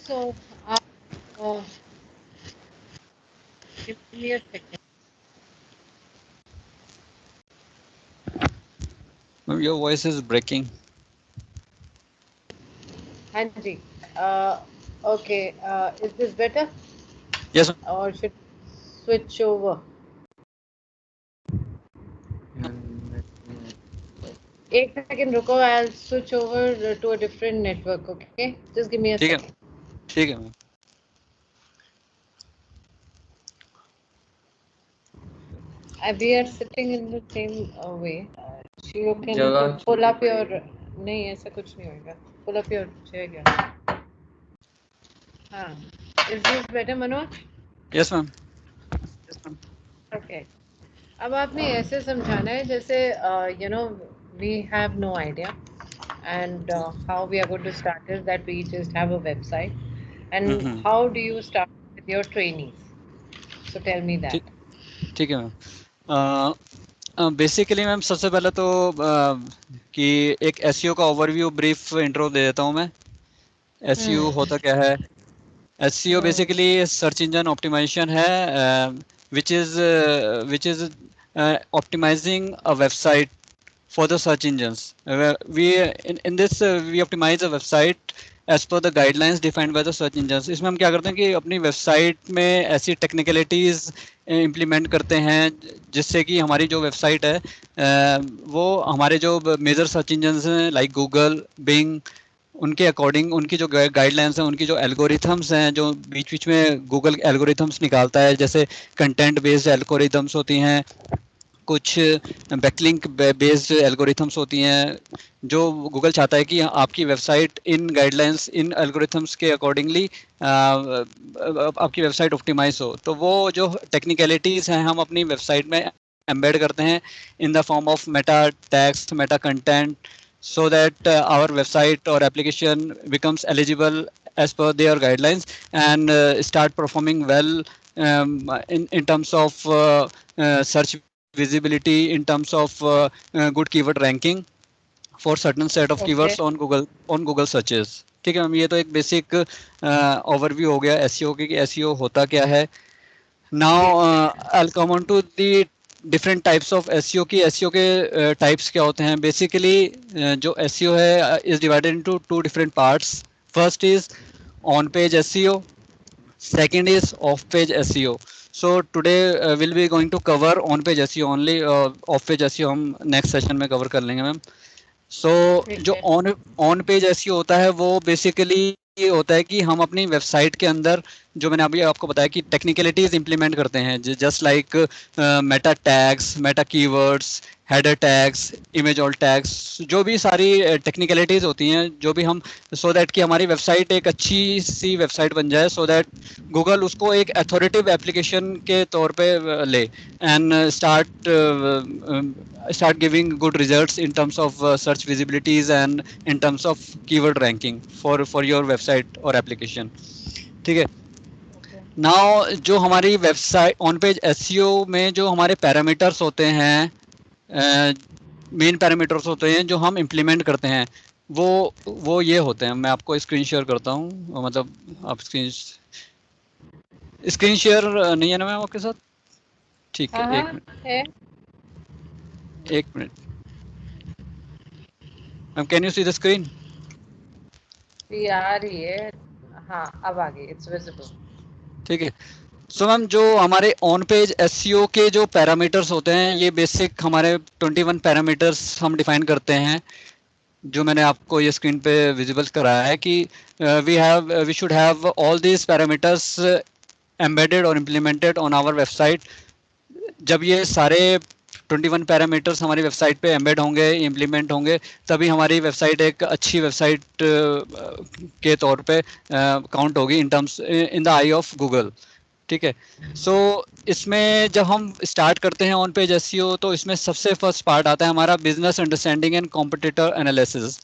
So, uh, give me a second. Your voice is breaking. Hanji. Okay. Is this better, Yes, or should switch over? एक second रुको. I'll switch over to a different network. Okay. Just give me a ठीक है, second. ठीक है ma'am. We are sitting in the same way. You can जगह pull up your. नहीं ऐसा कुछ नहीं होगा. Pull up your chair क्या? हाँ. Is this better, Manoj? Yes ma'am. Okay. अब आपने ऐसे समझाना है जैसे we have no idea, and how we are going to start is that we just have a website, and how do you start with your trainees? So tell me that. ठीक ठीक है ma'am. Basically ma'am सबसे पहले तो कि एक SEO का overview brief intro दे देता हूँ मैं. एसईओ होता क्या है? SEO basically search engine optimisation है, which is optimizing a website for the search engines. We in this we optimize a website as per the guidelines defined by the search engines. इसमें हम क्या करते हैं कि अपनी वेबसाइट में ऐसी टेक्निकलिटीज़ इम्प्लीमेंट करते हैं जिससे कि हमारी जो वेबसाइट है वो हमारे जो मेजर सर्च इंजन्स हैं लाइक गूगल, बिंग, उनके अकॉर्डिंग उनकी जो गाइडलाइंस हैं, उनकी जो एल्गोरिथम्स हैं, जो बीच बीच में गूगल एल्गोरिथम्स निकालता है, जैसे कंटेंट बेस्ड एल्गोरिथम्स होती हैं, कुछ बैकलिंक बेस्ड एल्गोरिथम्स होती हैं, जो गूगल चाहता है कि आपकी वेबसाइट इन गाइडलाइंस इन एल्गोरिथम्स के अकॉर्डिंगली आपकी वेबसाइट ऑप्टिमाइज हो. तो वो जो टेक्निकलिटीज़ हैं हम अपनी वेबसाइट में एम्बेड करते हैं in the form of Meta text, Meta content, so that our website or application becomes eligible as per their guidelines and start performing well in terms of search visibility, in terms of good keyword ranking for certain set of keywords on Google searches. ठीक है ma'am, ये तो एक basic overview हो गया SEO की कि SEO होता क्या है. Now I will come on to the different types of SEO की. एसईओ के टाइप्स क्या होते हैं? बेसिकली जो एसईओ है is divided into two different parts. First is on page SEO, second is off page SEO. So today we'll be going to cover on page SEO only. Off page SEO हम next session में cover कर लेंगे ma'am. सो जो on page SEO होता है वो basically ये होता है कि हम अपनी वेबसाइट के अंदर जो मैंने अभी आपको बताया कि टेक्निकलिटीज इंप्लीमेंट करते हैं, just like Meta tags, Meta keywords, header tags, image alt tags, जो भी सारी टेक्निकलिटीज होती हैं, जो भी हम सो दैट कि हमारी वेबसाइट एक अच्छी सी वेबसाइट बन जाए, सो दैट गूगल उसको एक अथॉरिटेटिव एप्लीकेशन के तौर पे ले and start giving good results in terms of search visibilities and in terms of keyword ranking for your website or application. ठीक है. नाउ जो हमारी वेबसाइट ऑन पेज एसईओ में जो हमारे पैरामीटर्स होते हैं, मेन पैरामीटर्स होते हैं जो हम इम्प्लीमेंट करते हैं, वो ये होते हैं. मैं आपको स्क्रीन शेयर करता हूँ, मतलब आप स्क्रीन शेयर नहीं है ना मैम आपके साथ? ठीक है, एक minute ma'am, can you see the screen? आ रही है. हाँ अब आ गई. It's visible. ठीक है. सो मैम जो हमारे ऑन पेज एसईओ के जो पैरामीटर्स होते हैं, ये बेसिक हमारे 21 पैरामीटर्स हम डिफाइन करते हैं, जो मैंने आपको ये स्क्रीन पे विजिबल कराया है कि we should have all these parameters embedded और इम्प्लीमेंटेड ऑन आवर वेबसाइट. जब ये सारे 21 पैरामीटर्स हमारी वेबसाइट पे एम्बेड होंगे, इम्प्लीमेंट होंगे, तभी हमारी वेबसाइट एक अच्छी वेबसाइट के तौर पे काउंट होगी in terms in the I of Google. ठीक है. सो इसमें जब हम स्टार्ट करते हैं ऑन पेज एसईओ, तो इसमें सबसे फर्स्ट पार्ट आता है हमारा business understanding and competitor analysis.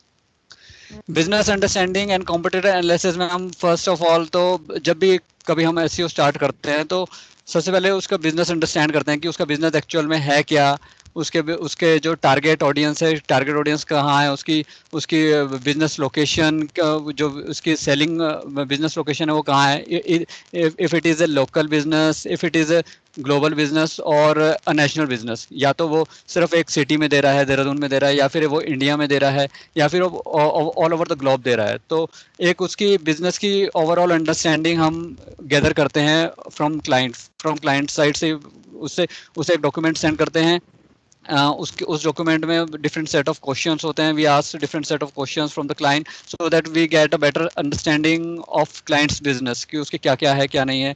Business understanding and competitor analysis में हम फर्स्ट ऑफ ऑल तो जब भी कभी हम एसईओ स्टार्ट करते हैं तो सबसे पहले उसका बिजनेस अंडरस्टैंड करते हैं कि उसका बिजनेस एक्चुअल में है क्या, उसके जो टारगेट ऑडियंस है, टारगेट ऑडियंस कहाँ है, उसकी उसकी बिजनेस लोकेशन, जो उसकी सेलिंग बिजनेस लोकेशन है वो कहाँ है, if it is a local business, if it is a global business और अ नेशनल बिजनेस, या तो वो सिर्फ एक सिटी में दे रहा है, देहरादून में दे रहा है, या फिर वो इंडिया में दे रहा है, या फिर वो ऑल ओवर द ग्लोब दे रहा है। तो एक उसकी बिजनेस की ओवरऑल अंडरस्टैंडिंग हम गैदर करते हैं फ्रॉम क्लाइंट साइड से, उससे उसे एक डॉक्यूमेंट सेंड करते हैं। उसके उस डॉक्यूमेंट में डिफरेंट सेट ऑफ क्वेश्चंस होते हैं, we ask different set of questions from the client so that we get a better understanding of clients business, कि उसके क्या क्या है क्या नहीं है।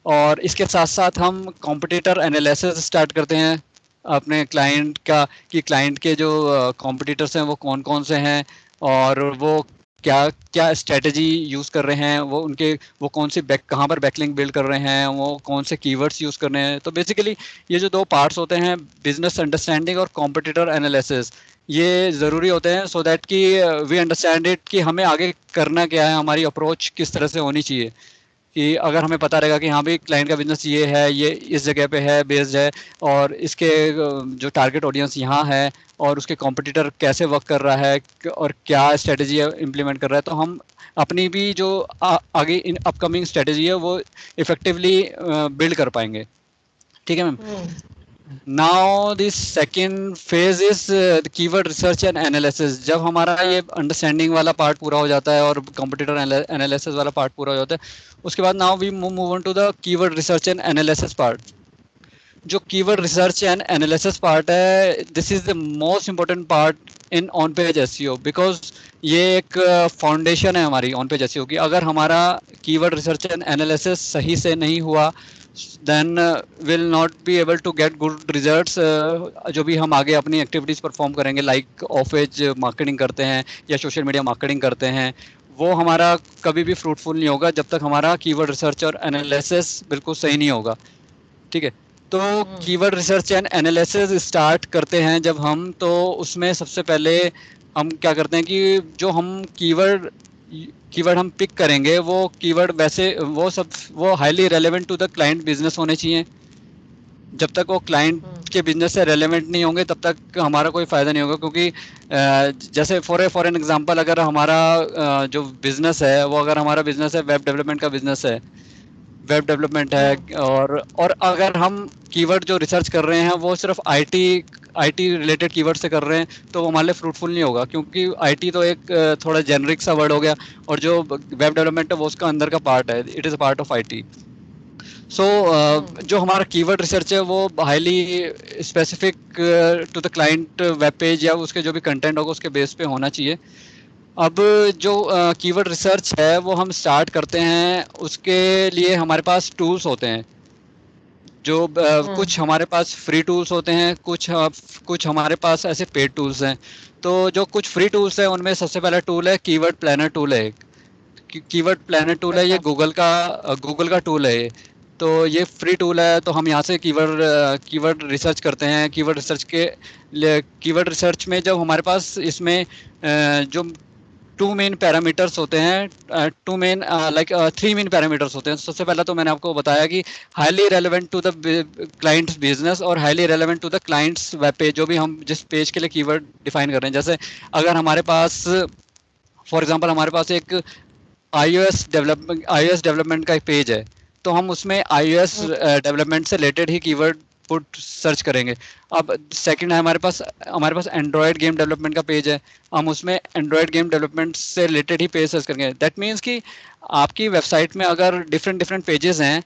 और इसके साथ साथ हम कॉम्पिटिटर एनालिसिस स्टार्ट करते हैं अपने क्लाइंट का, कि क्लाइंट के जो कॉम्पिटिटर्स हैं वो कौन कौन से हैं, और वो क्या क्या स्ट्रेटजी यूज़ कर रहे हैं, वो उनके वो कौन सी कहाँ पर बैकलिंक बिल्ड कर रहे हैं, वो कौन से कीवर्ड्स यूज़ कर रहे हैं। तो बेसिकली ये जो दो पार्ट्स होते हैं, बिजनेस अंडरस्टैंडिंग और कॉम्पिटिटर एनालिसिस, ये ज़रूरी होते हैं सो दैट कि वी अंडरस्टैंड इट, कि हमें आगे करना क्या है, हमारी अप्रोच किस तरह से होनी चाहिए। कि अगर हमें पता रहेगा कि हाँ भाई क्लाइंट का बिजनेस ये है, ये इस जगह पे है, बेस्ड है, और इसके जो टारगेट ऑडियंस यहाँ है, और उसके कॉम्पिटिटर कैसे वर्क कर रहा है और क्या स्ट्रेटजी इम्प्लीमेंट कर रहा है, तो हम अपनी भी जो आगे इन अपकमिंग स्ट्रेटजी है वो इफेक्टिवली बिल्ड कर पाएंगे। ठीक है ma'am. Now this second phase is the keyword research and analysis. जब हमारा ये अंडरस्टैंडिंग वाला पार्ट पूरा हो जाता है और कंप्यूटर एनालिसिस वाला पार्ट पूरा हो जाता है, उसके बाद now we move on to the keyword research and analysis part. जो keyword research and analysis part है, this is the most important part in on page SEO, because ये एक फाउंडेशन है हमारी ऑन पेज एसईओ की। अगर हमारा keyword research and analysis सही से नहीं हुआ, then will not be able to get good results। जो भी हम आगे अपनी एक्टिविटीज़ परफॉर्म करेंगे, लाइक ऑफ एज मार्केटिंग करते हैं या सोशल मीडिया मार्केटिंग करते हैं, वो हमारा कभी भी फ्रूटफुल नहीं होगा जब तक हमारा कीवर्ड रिसर्च और एनालिसिस बिल्कुल सही नहीं होगा। ठीक है। तो keyword research and analysis start करते हैं जब हम, तो उसमें सबसे पहले हम क्या करते हैं कि जो हम कीवर्ड हम पिक करेंगे, वो कीवर्ड वैसे वो highly relevant to the client business होने चाहिए। जब तक वो क्लाइंट के बिजनेस से रेलेवेंट नहीं होंगे तब तक हमारा कोई फ़ायदा नहीं होगा, क्योंकि जैसे फॉर एन एग्जांपल, अगर हमारा जो बिजनेस है वो, अगर हमारा बिजनेस है वेब डेवलपमेंट का बिजनेस है, वेब डेवलपमेंट है, और अगर हम कीवर्ड जो रिसर्च कर रहे हैं वो सिर्फ आईटी रिलेटेड कीवर्ड से कर रहे हैं, तो वो हमारे लिए फ्रूटफुल नहीं होगा, क्योंकि आईटी तो एक थोड़ा जेनरिक सा वर्ड हो गया, और जो वेब डेवलपमेंट है वो उसका अंदर का पार्ट है, it is a part of IT. So जो हमारा कीवर्ड रिसर्च है वो highly specific to the client web page या उसके जो भी कंटेंट होगा उसके बेस पे होना चाहिए। अब जो कीवर्ड रिसर्च है वो हम स्टार्ट करते हैं, उसके लिए हमारे पास टूल्स होते हैं, जो कुछ हमारे पास फ्री टूल्स होते हैं, कुछ हमारे पास ऐसे पेड टूल्स हैं। तो जो कुछ फ्री टूल्स हैं उनमें सबसे पहला टूल है कीवर्ड प्लानर टूल है। कीवर्ड प्लानर टूल है, ये गूगल का टूल है। तो ये फ्री टूल है, तो हम यहाँ से कीवर्ड रिसर्च करते हैं। कीवर्ड रिसर्च में जब हमारे पास इसमें जो टू मेन पैरामीटर्स होते हैं, थ्री मेन पैरामीटर्स होते हैं। सबसे पहला तो मैंने आपको बताया कि highly relevant to the client's business और highly relevant to the client's web page, जो भी हम जिस पेज के लिए कीवर्ड डिफाइन कर रहे हैं। जैसे अगर हमारे पास फॉर एग्जांपल हमारे पास एक iOS डेवलपमेंट का एक पेज है, तो हम उसमें iOS डेवलपमेंट से रिलेटेड ही कीवर्ड पुट सर्च करेंगे। अब सेकंड है हमारे पास एंड्रॉयड गेम डेवलपमेंट का पेज है, हम उसमें एंड्रॉयड गेम डेवलपमेंट से रिलेटेड ही पेज सर्च करेंगे। दैट मीन्स कि आपकी वेबसाइट में अगर डिफरेंट पेजेस हैं,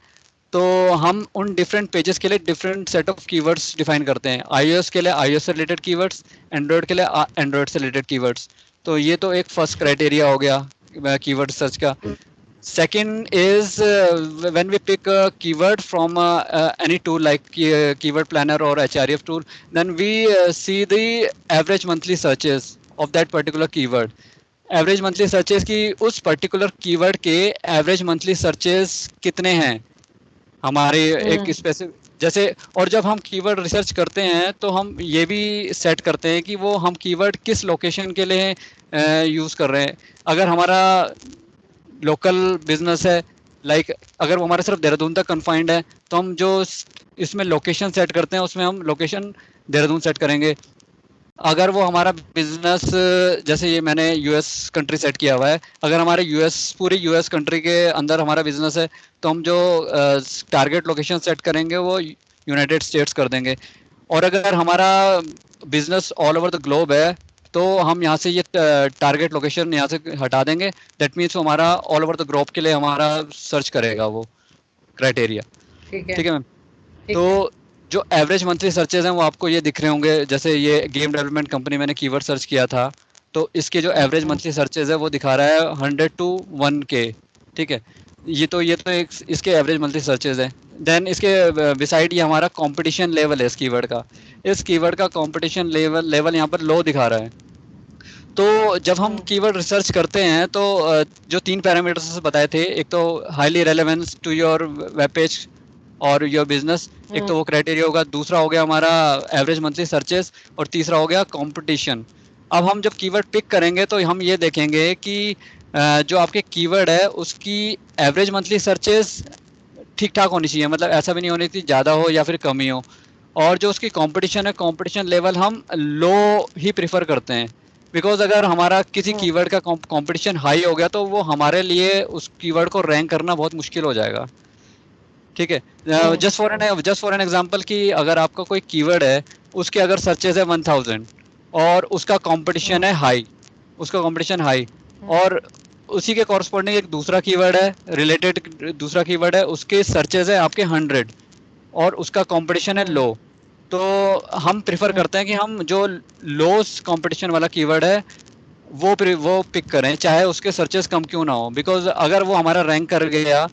तो हम उन डिफरेंट पेजेस के लिए different set of keywords define करते हैं। iOS के लिए iOS से रिलेटेड कीवर्ड्स, एंड्रॉयड के लिए एंड्रॉयड से रिलेटेड कीवर्ड्स। तो ये तो एक फर्स्ट क्राइटेरिया हो गया कीवर्ड सर्च का। Second is when we pick a keyword from any tool like Keyword Planner or Href tool, then we see the average monthly searches of that particular keyword. Average monthly searches की उस particular keyword के average monthly searches कितने हैं हमारे एक specific, जैसे। और जब हम कीवर्ड रिसर्च करते हैं तो हम ये भी सेट करते हैं कि वो हम कीवर्ड किस लोकेशन के लिए यूज़ कर रहे हैं। अगर हमारा लोकल बिजनेस है, अगर वो हमारा सिर्फ देहरादून तक कन्फाइंड है, तो हम जो इसमें लोकेशन सेट करते हैं उसमें हम लोकेशन देहरादून सेट करेंगे। अगर वो हमारा बिजनेस, जैसे ये मैंने यूएस कंट्री सेट किया हुआ है, अगर हमारे पूरी यूएस कंट्री के अंदर हमारा बिजनेस है, तो हम जो टारगेट लोकेशन सेट करेंगे वो यूनाइटेड स्टेट्स कर देंगे। और अगर हमारा business all over the globe है, तो हम यहाँ से ये टारगेट लोकेशन यहाँ से हटा देंगे। दैट मीन्स हमारा ऑल ओवर द ग्लोब के लिए हमारा सर्च करेगा वो क्राइटेरिया। ठीक है। ठीक है मैम। ठीक तो है। जो एवरेज मंथली सर्चेज हैं वो आपको ये दिख रहे होंगे, जैसे ये गेम डेवलपमेंट कंपनी मैंने कीवर्ड सर्च किया था, तो इसके जो एवरेज मंथली सर्चेज है वो दिखा रहा है 100 to 1K। ठीक है, ये तो एक इसके एवरेज मंथली सर्चेज है। देन इसके बिसाइड ये हमारा कंपटीशन लेवल है इस कीवर्ड का। इस कीवर्ड का कंपटीशन लेवल यहाँ पर लो दिखा रहा है। तो जब हम कीवर्ड रिसर्च करते हैं तो जो 3 पैरामीटर्स बताए थे, एक तो highly relevance to your web page और योर बिजनेस, एक तो वो क्राइटेरिया होगा, दूसरा हो गया हमारा एवरेज मंथली सर्चेस, और तीसरा हो गया कंपटीशन। अब हम जब कीवर्ड पिक करेंगे तो हम ये देखेंगे कि जो आपके कीवर्ड है उसकी एवरेज मंथली सर्चेस ठीक ठाक होनी चाहिए, मतलब ऐसा भी नहीं होनी चाहिए ज़्यादा हो या फिर कमी हो। और जो उसकी कंपटीशन है, कंपटीशन लेवल हम लो ही प्रिफर करते हैं, बिकॉज अगर हमारा किसी कीवर्ड का कंपटीशन हाई हो गया तो वो हमारे लिए उस कीवर्ड को रैंक करना बहुत मुश्किल हो जाएगा। ठीक है, जस्ट फॉर एन एग्जांपल कि अगर आपका कोई कीवर्ड है, उसके अगर सर्चेज है 1000 और उसका कंपटीशन है हाई, उसका कंपटीशन हाई, और उसी के कॉरस्पॉन्डिंग एक दूसरा कीवर्ड है, रिलेटेड दूसरा कीवर्ड है, उसके सर्चेज है आपके 100 और उसका कंपटीशन है लो, तो हम प्रिफर करते हैं कि हम जो लो कंपटीशन वाला कीवर्ड है वो पिक करें, चाहे उसके सर्चेस कम क्यों ना हो। बिकॉज अगर वो हमारा रैंक कर गया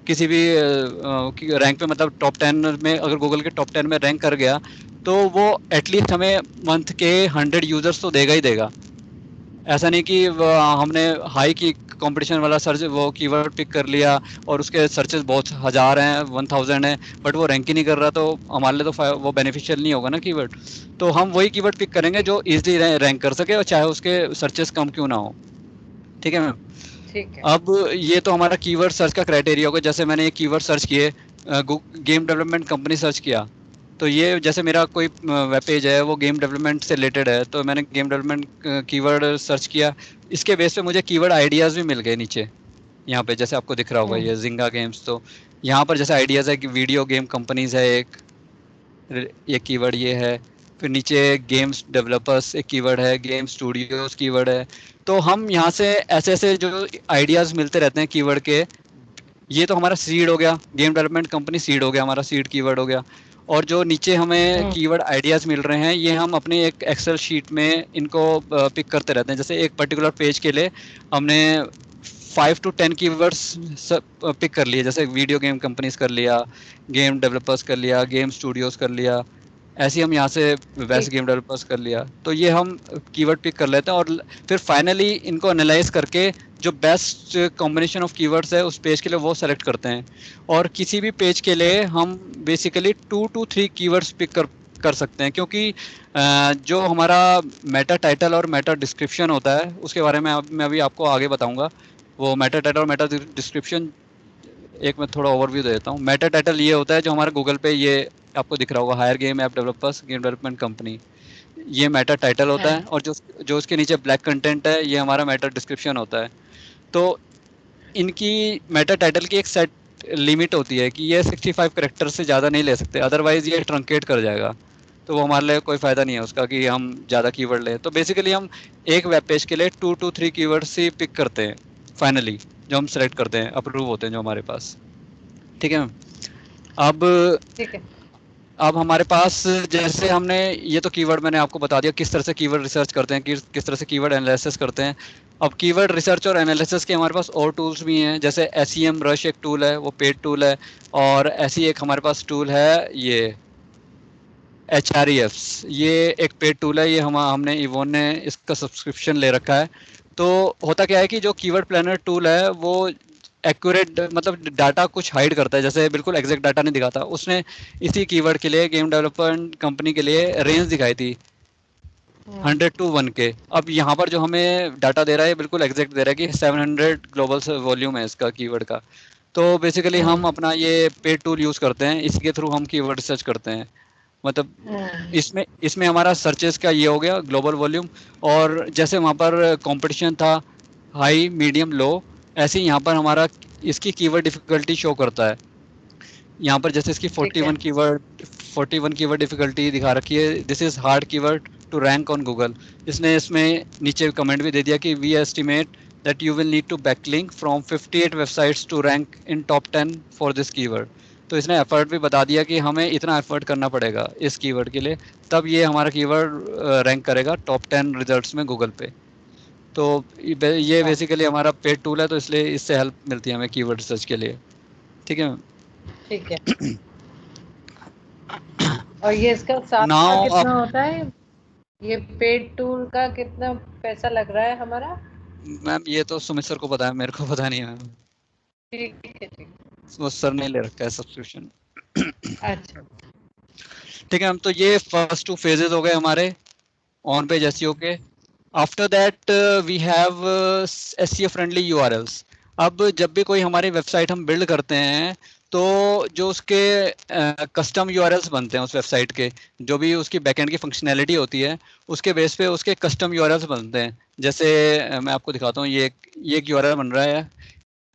किसी भी रैंक पे, मतलब टॉप 10 में, अगर गूगल के टॉप 10 में रैंक कर गया, तो वो एटलीस्ट हमें मंथ के 100 यूजर्स तो देगा ही देगा। ऐसा नहीं कि हमने हाई की कंपटीशन वाला सर्च वो कीवर्ड पिक कर लिया और उसके सर्चेस बहुत 1000 हैं, 1000 है, बट वो रैंक ही नहीं कर रहा, तो हमारे लिए तो वो बेनिफिशियल नहीं होगा ना कीवर्ड। तो हम वही कीवर्ड पिक करेंगे जो इजीली रैंक कर सके, और चाहे उसके सर्चेस कम क्यों ना हो। ठीक है मैम। ठीक है। अब ये तो हमारा कीवर्ड सर्च का क्राइटेरिया होगा। जैसे मैंने ये कीवर्ड सर्च किए, गेम डेवलपमेंट कंपनी सर्च किया, तो ये जैसे मेरा कोई वेब पेज है वो गेम डेवलपमेंट से रिलेटेड है, तो मैंने गेम डेवलपमेंट कीवर्ड सर्च किया। इसके बेस पे मुझे कीवर्ड आइडियाज़ भी मिल गए नीचे, यहाँ पे जैसे आपको दिख रहा होगा ये जिंगा गेम्स। तो यहाँ पर जैसे आइडियाज़ है कि वीडियो गेम कंपनीज है एक कीवर्ड ये है, फिर नीचे गेम्स डेवलपर्स एक कीवर्ड है, गेम स्टूडियोज कीवर्ड है। तो हम यहाँ से ऐसे ऐसे जो आइडियाज़ मिलते रहते हैं कीवर्ड के, ये तो हमारा सीड हो गया, गेम डेवलपमेंट कंपनी सीड हो गया, हमारा सीड कीवर्ड हो गया। और जो नीचे हमें कीवर्ड आइडियाज़ मिल रहे हैं, ये हम अपनी एक एक्सेल शीट में इनको पिक करते रहते हैं। जैसे एक पर्टिकुलर पेज के लिए हमने 5 to 10 कीवर्ड्स पिक कर लिए, जैसे वीडियो गेम कंपनीज कर लिया, गेम डेवलपर्स कर लिया, गेम स्टूडियोज कर लिया, ऐसे हम यहाँ से बेस्ट गेम डेवलपर्स कर लिया। तो ये हम कीवर्ड पिक कर लेते हैं और फिर फाइनली इनको एनालाइज करके जो बेस्ट कॉम्बिनेशन ऑफ कीवर्ड्स है उस पेज के लिए वो सेलेक्ट करते हैं। और किसी भी पेज के लिए हम बेसिकली 2 to 3 कीवर्ड्स पिक कर सकते हैं, क्योंकि जो हमारा मेटा टाइटल और मेटा डिस्क्रिप्शन होता है उसके बारे में मैं अभी आपको आगे बताऊंगा। वो मेटा टाइटल और मेटा डिस्क्रिप्शन एक मैं थोड़ा ओवरव्यू दे देता हूँ। मेटा टाइटल ये होता है जो हमारा गूगल पे ये आपको दिख रहा होगा, hire game app developers game development company, ये मेटा टाइटल होता है। और जो उसके नीचे ब्लैक कंटेंट है ये हमारा मेटा डिस्क्रिप्शन होता है। तो इनकी मेटा टाइटल की एक सेट लिमिट होती है कि ये 65 कैरेक्टर से ज़्यादा नहीं ले सकते, अदरवाइज ये ट्रंकेट कर जाएगा। तो वो हमारे लिए कोई फ़ायदा नहीं है उसका कि हम ज़्यादा कीवर्ड लें। तो बेसिकली हम एक वेब पेज के लिए 2 to 3 कीवर्ड्स ही पिक करते हैं फाइनली, जो हम सेलेक्ट करते हैं, अप्रूव होते हैं जो हमारे पास। ठीक है मैम। अब ठीक है। अब हमारे पास जैसे हमने ये तो कीवर्ड मैंने आपको बता दिया किस तरह से कीवर्ड रिसर्च करते हैं, किस तरह से कीवर्ड एनालिसिस करते हैं। अब कीवर्ड रिसर्च और एनालिसिस के हमारे पास और टूल्स भी हैं, जैसे SEM रश एक टूल है, वो पेड टूल है। और ऐसी एक हमारे पास टूल है ये Hrefs, ये एक पेड टूल है। ये हमने इवोन ने इसका सब्सक्रिप्शन ले रखा है। तो होता क्या है कि जो कीवर्ड प्लानर टूल है वो एक्यूरेट, मतलब डाटा कुछ हाइड करता है, जैसे बिल्कुल एग्जैक्ट डाटा नहीं दिखाता। उसने इसी कीवर्ड के लिए गेम डेवलपमेंट कंपनी के लिए रेंज दिखाई थी 100 to 1K। अब यहाँ पर जो हमें डाटा दे रहा है बिल्कुल एग्जैक्ट दे रहा है कि 700 ग्लोबल वॉल्यूम है इसका कीवर्ड का। तो बेसिकली हम अपना ये पेड टूल यूज़ करते हैं, इसी के थ्रू हम कीवर्ड रिसर्च करते हैं। मतलब इसमें हमारा सर्चेस का ये हो गया ग्लोबल वॉल्यूम, और जैसे वहाँ पर कंपटीशन था हाई मीडियम लो, ऐसे ही यहाँ पर हमारा इसकी कीवर्ड डिफिकल्टी शो करता है। यहाँ पर जैसे इसकी 41 कीवर्ड डिफिकल्टी दिखा रखी है, this is hard keyword to rank on Google. इसने इसमें नीचे कमेंट भी दे दिया कि we estimate that you will need to backlink from 58 websites to rank in top 10 for this keyword. तो इसने एफर्ट भी बता दिया कि हमें इतना एफर्ट करना पड़ेगा इस कीवर्ड के लिए, तब ये हमारा कीवर्ड रैंक करेगा टॉप 10 रिजल्ट्स में गूगल पे। तो ये बेसिकली हमारा पेड टूल है, तो इसलिए इससे हेल्प मिलती है हमें कीवर्ड रिसर्च के लिए। ठीक है, ठीक है। और ये इसका साल का नाउ कितना होता है? ये पेड टूल का कितना पैसा लग रहा है हमारा? मैम ये तो सुमित सर को पता है, मेरे को पता नहीं है मैम। ठीक है, ठीक। वो सर ने ले रखा है सब्सक्रिप्शन। अच्छा, ठीक है मैम, तो ये फर्स्ट 2 फेजेस हो गए हमारे ऑन पेज एसईओ के। After that we have SEO friendly URLs. अब जब भी कोई हमारी वेबसाइट हम बिल्ड करते हैं, तो जो उसके कस्टम यूआरएल्स बनते हैं उस वेबसाइट के, जो भी उसकी बैकएंड की फंक्शनैलिटी होती है, उसके बेस पे उसके कस्टम यूआरएल्स बनते हैं। जैसे मैं आपको दिखाता हूँ, ये एक यूआरएल बन रहा है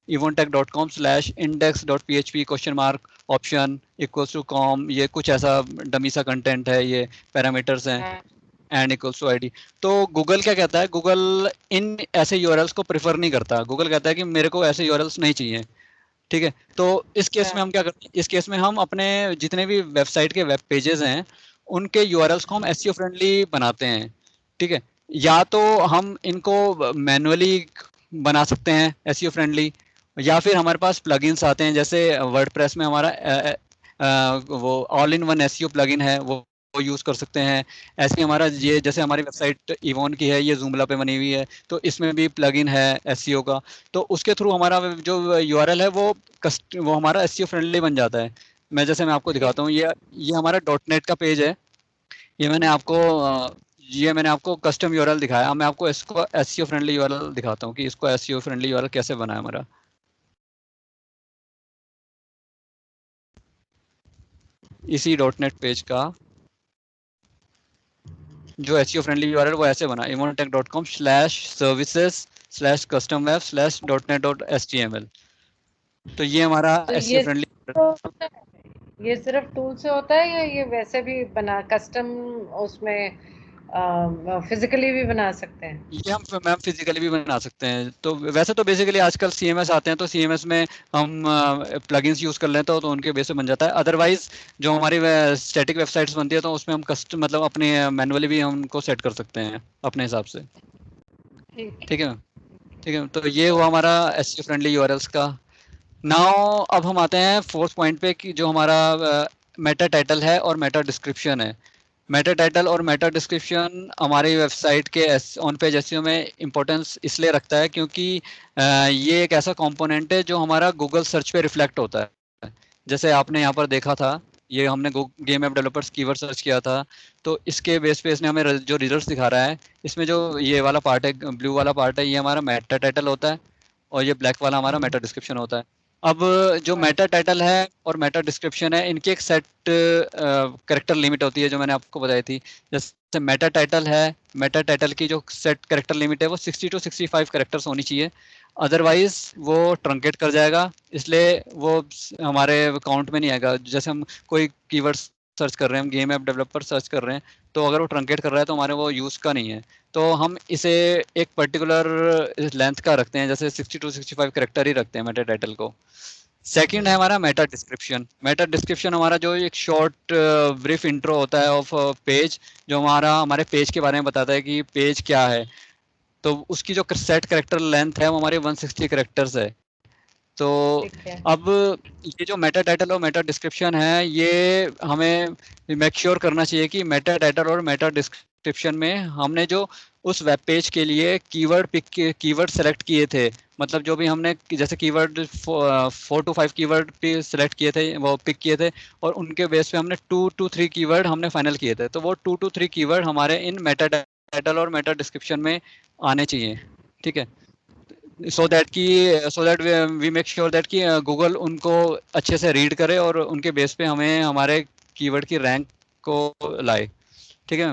evontech.com/index.php ? Option equals to com, ये कुछ ऐसा डमी सा कंटेंट है, ये पैरामीटर्स हैं, एंड इक्वल्स टू आईडी। तो गूगल क्या कहता है, गूगल इन ऐसे यूआरएल्स को प्रेफर नहीं करता। गूगल कहता है कि मेरे को ऐसे यूआरएल्स नहीं चाहिए। ठीक है, तो इस केस में हम क्या करते हैं, इस केस में हम अपने जितने भी वेबसाइट के वेब पेजेस हैं, उनके यूआरएल्स को हम एसईओ फ्रेंडली बनाते हैं। ठीक है, या तो हम इनको मैनुअली बना सकते हैं एसईओ फ्रेंडली, या फिर हमारे पास प्लगइन्स आते हैं, जैसे वर्डप्रेस में हमारा वो all in one SEO plugin है, वो यूज़ कर सकते हैं। ऐसे ही हमारा ये, जैसे हमारी वेबसाइट इवोन की है, ये जूमला पे बनी हुई है, तो इसमें भी प्लगइन है एसईओ का। तो उसके थ्रू हमारा जो यूआरएल है वो हमारा एसईओ फ्रेंडली बन जाता है। मैं आपको दिखाता हूँ, ये हमारा डॉटनेट का पेज है। ये मैंने आपको कस्टम यूआरएल दिखाया। मैं आपको इसको एसईओ फ्रेंडली यूआरएल दिखाता हूँ कि इसको एसईओ फ्रेंडली यूआरएल कैसे बना है हमारा। इसी डॉटनेट पेज का जो एसईओ फ्रेंडली यूआरएल वो ऐसे बना, evontech.com/services/customweb/.net.html। तो ये हमारा तो एसईओ फ्रेंडली। ये सिर्फ टूल से होता है या ये वैसे भी बना कस्टम उसमें फिजिकली भी बना सकते हैं? ये हम मैम फिजिकली भी बना सकते हैं। तो वैसे तो बेसिकली आजकल सीएमएस आते हैं, तो सीएमएस में हम प्लगइन्स यूज कर लेते हो, तो उनके बेस पे बन जाता है। अदरवाइज जो हमारी स्टैटिक वेबसाइट्स बनती है, तो उसमें हम कस्टम मतलब अपने मैनुअली भी हम उनको सेट कर सकते हैं अपने हिसाब से। ठीक है, ठीक है। तो ये हुआ हमारा एसईओ फ्रेंडली यूआरएल्स का। नाउ अब हम आते हैं फोर्थ पॉइंट पे, कि जो हमारा मेटा टाइटल है और मेटा डिस्क्रिप्शन है। मेटा टाइटल और मेटा डिस्क्रिप्शन हमारी वेबसाइट के ऑन पेज एसईओ में इंपॉर्टेंस इसलिए रखता है, क्योंकि ये एक ऐसा कंपोनेंट है जो हमारा गूगल सर्च पे रिफ्लेक्ट होता है। जैसे आपने यहाँ पर देखा था, ये हमने game app developers keyword search किया था, तो इसके बेस पे इसने हमें जो रिजल्ट्स दिखा रहा है, इसमें जो ये वाला पार्ट है, ब्लू वाला पार्ट है, ये हमारा मेटा टाइटल होता है, और ये ब्लैक वाला हमारा मेटा डिस्क्रिप्शन होता है। अब जो मेटा टाइटल है और मेटा डिस्क्रिप्शन है, इनकी एक सेट कैरेक्टर लिमिट होती है, जो मैंने आपको बताई थी। जैसे मेटा टाइटल है, मेटा टाइटल की जो सेट कैरेक्टर लिमिट है वो 60 to 65 कैरेक्टर्स होनी चाहिए, अदरवाइज वो ट्रंकेट कर जाएगा, इसलिए वो हमारे काउंट में नहीं आएगा। जैसे हम कोई कीवर्ड सर्च कर रहे हैं, हम गेम ऐप डेवलपर सर्च कर रहे हैं, तो अगर वो ट्रंकेट कर रहा है तो हमारे वो यूज़ का नहीं है। तो हम इसे एक पर्टिकुलर लेंथ का रखते हैं, जैसे 60 to 65 कैरेक्टर ही रखते हैं मेटा टाइटल को। सेकंड है हमारा मेटा डिस्क्रिप्शन। मेटा डिस्क्रिप्शन हमारा जो एक शॉर्ट ब्रीफ इंट्रो होता है ऑफ पेज, जो हमारे पेज के बारे में बताता है कि पेज क्या है। तो उसकी जो सेट कैरेक्टर लेंथ है वो हमारे 160 कैरेक्टर्स है। तो अब ये जो मेटा टाइटल और मेटा डिस्क्रिप्शन है, ये हमें मेक श्योर करना चाहिए कि मेटा टाइटल और मेटा डिस्क्रिप्शन में हमने जो उस वेब पेज के लिए कीवर्ड सेलेक्ट किए थे, मतलब जो भी हमने जैसे कीवर्ड 4 to 5 कीवर्ड पे सेलेक्ट किए थे, वो पिक किए थे, और उनके बेस पे हमने 2 to 3 कीवर्ड हमने फाइनल किए थे, तो वो 2 to 3 कीवर्ड हमारे इन मेटा टाइटल और मेटा डिस्क्रिप्शन में आने चाहिए। ठीक है, so that we make sure that कि गूगल उनको अच्छे से रीड करे और उनके बेस पे हमें हमारे कीवर्ड की रैंक को लाए, ठीक है।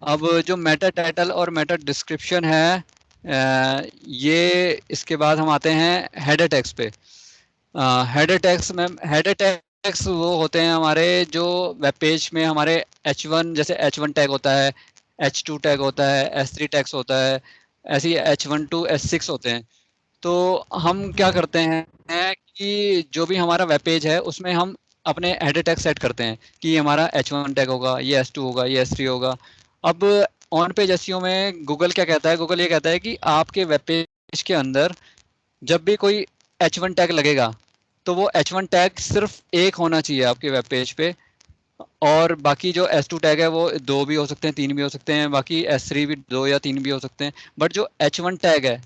अब जो मेटा टाइटल और मेटा डिस्क्रिप्शन है, ये इसके बाद हम आते हैं हेडर टैग्स पे। हेडर टैग्स में, हेडर टैग्स वो होते हैं हमारे जो वेब पेज में हमारे H1, जैसे H1 टैग होता है, H2 टैग होता है, S3 टैग्स होता है, ऐसे ही H1 to S6 होते हैं। तो हम क्या करते हैं कि जो भी हमारा वेब पेज है उसमें हम अपने हेडर टैग सेट करते हैं कि ये हमारा H1 टैग होगा, ये S2 होगा, ये S3 होगा। अब ऑन पेज एसईओ में गूगल क्या कहता है, गूगल ये कहता है कि आपके वेब पेज के अंदर जब भी कोई H1 टैग लगेगा तो वो H1 टैग सिर्फ एक होना चाहिए आपके वेब पेज पे, और बाकी जो S2 टैग है वो 2 भी हो सकते हैं, 3 भी हो सकते हैं, बाकी S3 भी 2 या 3 भी हो सकते हैं, बट जो H1 टैग है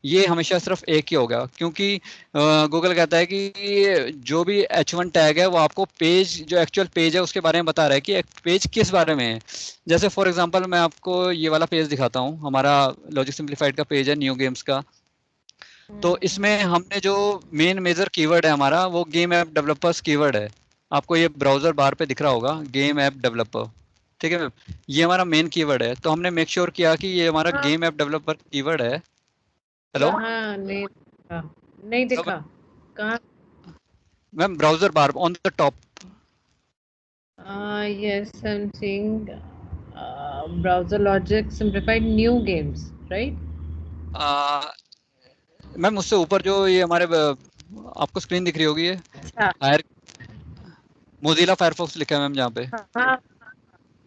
ये हमेशा सिर्फ एक ही होगा, क्योंकि गूगल कहता है कि जो भी H1 टैग है वो आपको पेज, जो एक्चुअल पेज है उसके बारे में बता रहा है कि एक पेज किस बारे में है। जैसे फॉर एग्जांपल मैं आपको ये वाला पेज दिखाता हूँ, हमारा लॉजिक सिंप्लीफाइड का पेज है, न्यू गेम्स का। तो इसमें हमने जो मेन मेजर कीवर्ड है हमारा वो गेम ऐप डेवलपर्स कीवर्ड है। आपको ये ब्राउजर बार पे दिख रहा होगा, गेम ऐप डेवलपर, ठीक है मैम, ये हमारा मेन कीवर्ड है। तो हमने मेक श्योर किया कि ये हमारा हाँ, गेम ऐप डेवलपर कीवर्ड है। हेलो कहाँ नहीं दिखा, नहीं दिखा, कहाँ? Ma'am, browser bar on the top. Yes, I'm seeing browser logic simplified new games, right? Ma'am उससे ऊपर जो ये हमारे आपको स्क्रीन दिख रही होगी, ये अच्छा, हायर मोजिला फायरफॉक्स लिखा है मैम जहाँ पे। हाँ,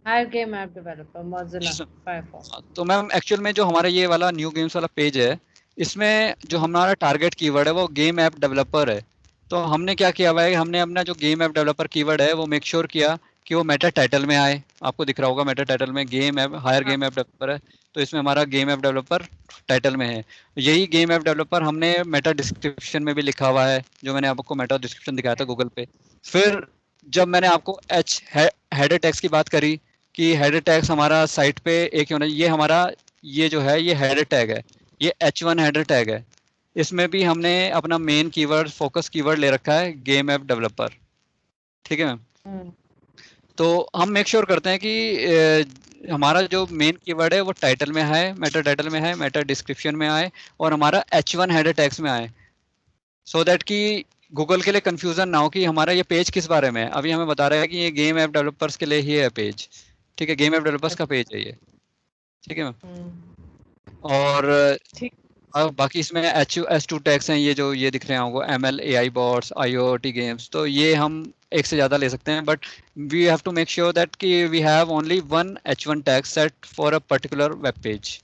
hire game app developer, Mozilla Firefox. तो मैम एक्चुअल में जो हमारा ये वाला न्यू गेम्स वाला पेज है, इसमें जो हमारा टारगेट कीवर्ड है वो गेम ऐप डेवलपर है। तो हमने क्या किया हुआ है, हमने अपना जो गेम ऐप डेवलपर कीवर्ड है वो मेक श्योर किया कि वो मेटा टाइटल में आए। आपको दिख रहा होगा मेटा टाइटल में गेम ऐप, हायर हाँ, गेम ऐप डेवलपर है, तो इसमें हमारा गेम ऐप डेवलपर टाइटल में है। यही गेम ऐप डेवलपर हमने मेटा डिस्क्रिप्शन में भी लिखा हुआ है, जो मैंने आपको मेटा डिस्क्रिप्शन दिखाया था गूगल पे। फिर जब मैंने आपको एच हेडर टैग्स की बात करी कि हेडर टैग्स हमारा साइट पे एक ही होना, ये हमारा ये जो है ये हेडर टैग है, ये H1 हेडर टैग है। इसमें भी हमने अपना मेन कीवर्ड, फोकस कीवर्ड ले रखा है गेम ऐप डेवलपर, ठीक है मैम। हम्म, तो हम मेक श्योर करते हैं कि हमारा जो मेन कीवर्ड है वो टाइटल में है, मेटा टाइटल में है, मेटा डिस्क्रिप्शन में आए, और हमारा H1 हेडर टैग्स में आए, सो दैट कि गूगल के लिए कंफ्यूजन ना हो कि हमारा ये पेज किस बारे में है। अभी हमें बता रहा है कि ये गेम ऐप डेवलपर्स के लिए ही है पेज, ठीक है, गेम ऐप डेवलपर्स का पेज है ये, ठीक है मैम। और ठीक। बाकी इसमें S2 टैग्स हैं, ये जो ये दिख रहे हैं आपको, ML AI bots, IoT games, तो ये हम एक से ज़्यादा ले सकते हैं, but we have to make sure that कि we have only one H1 tag set for a particular web page.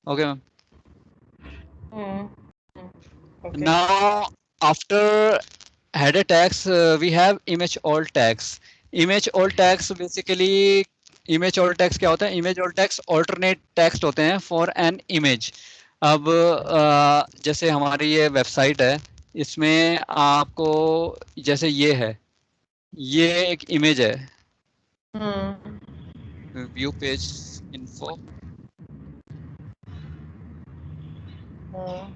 Okay ma'am. Hmm, okay. Now after header tags, we have image alt tags. Image alt tags basically, image alt tags क्या होता है? Image alt tags alternate text होते हैं for an image. अब जैसे हमारी ये website है, इसमें आपको जैसे ये है, ये एक इमेज है, हम्म, व्यू पेज इन्फो। हम्म,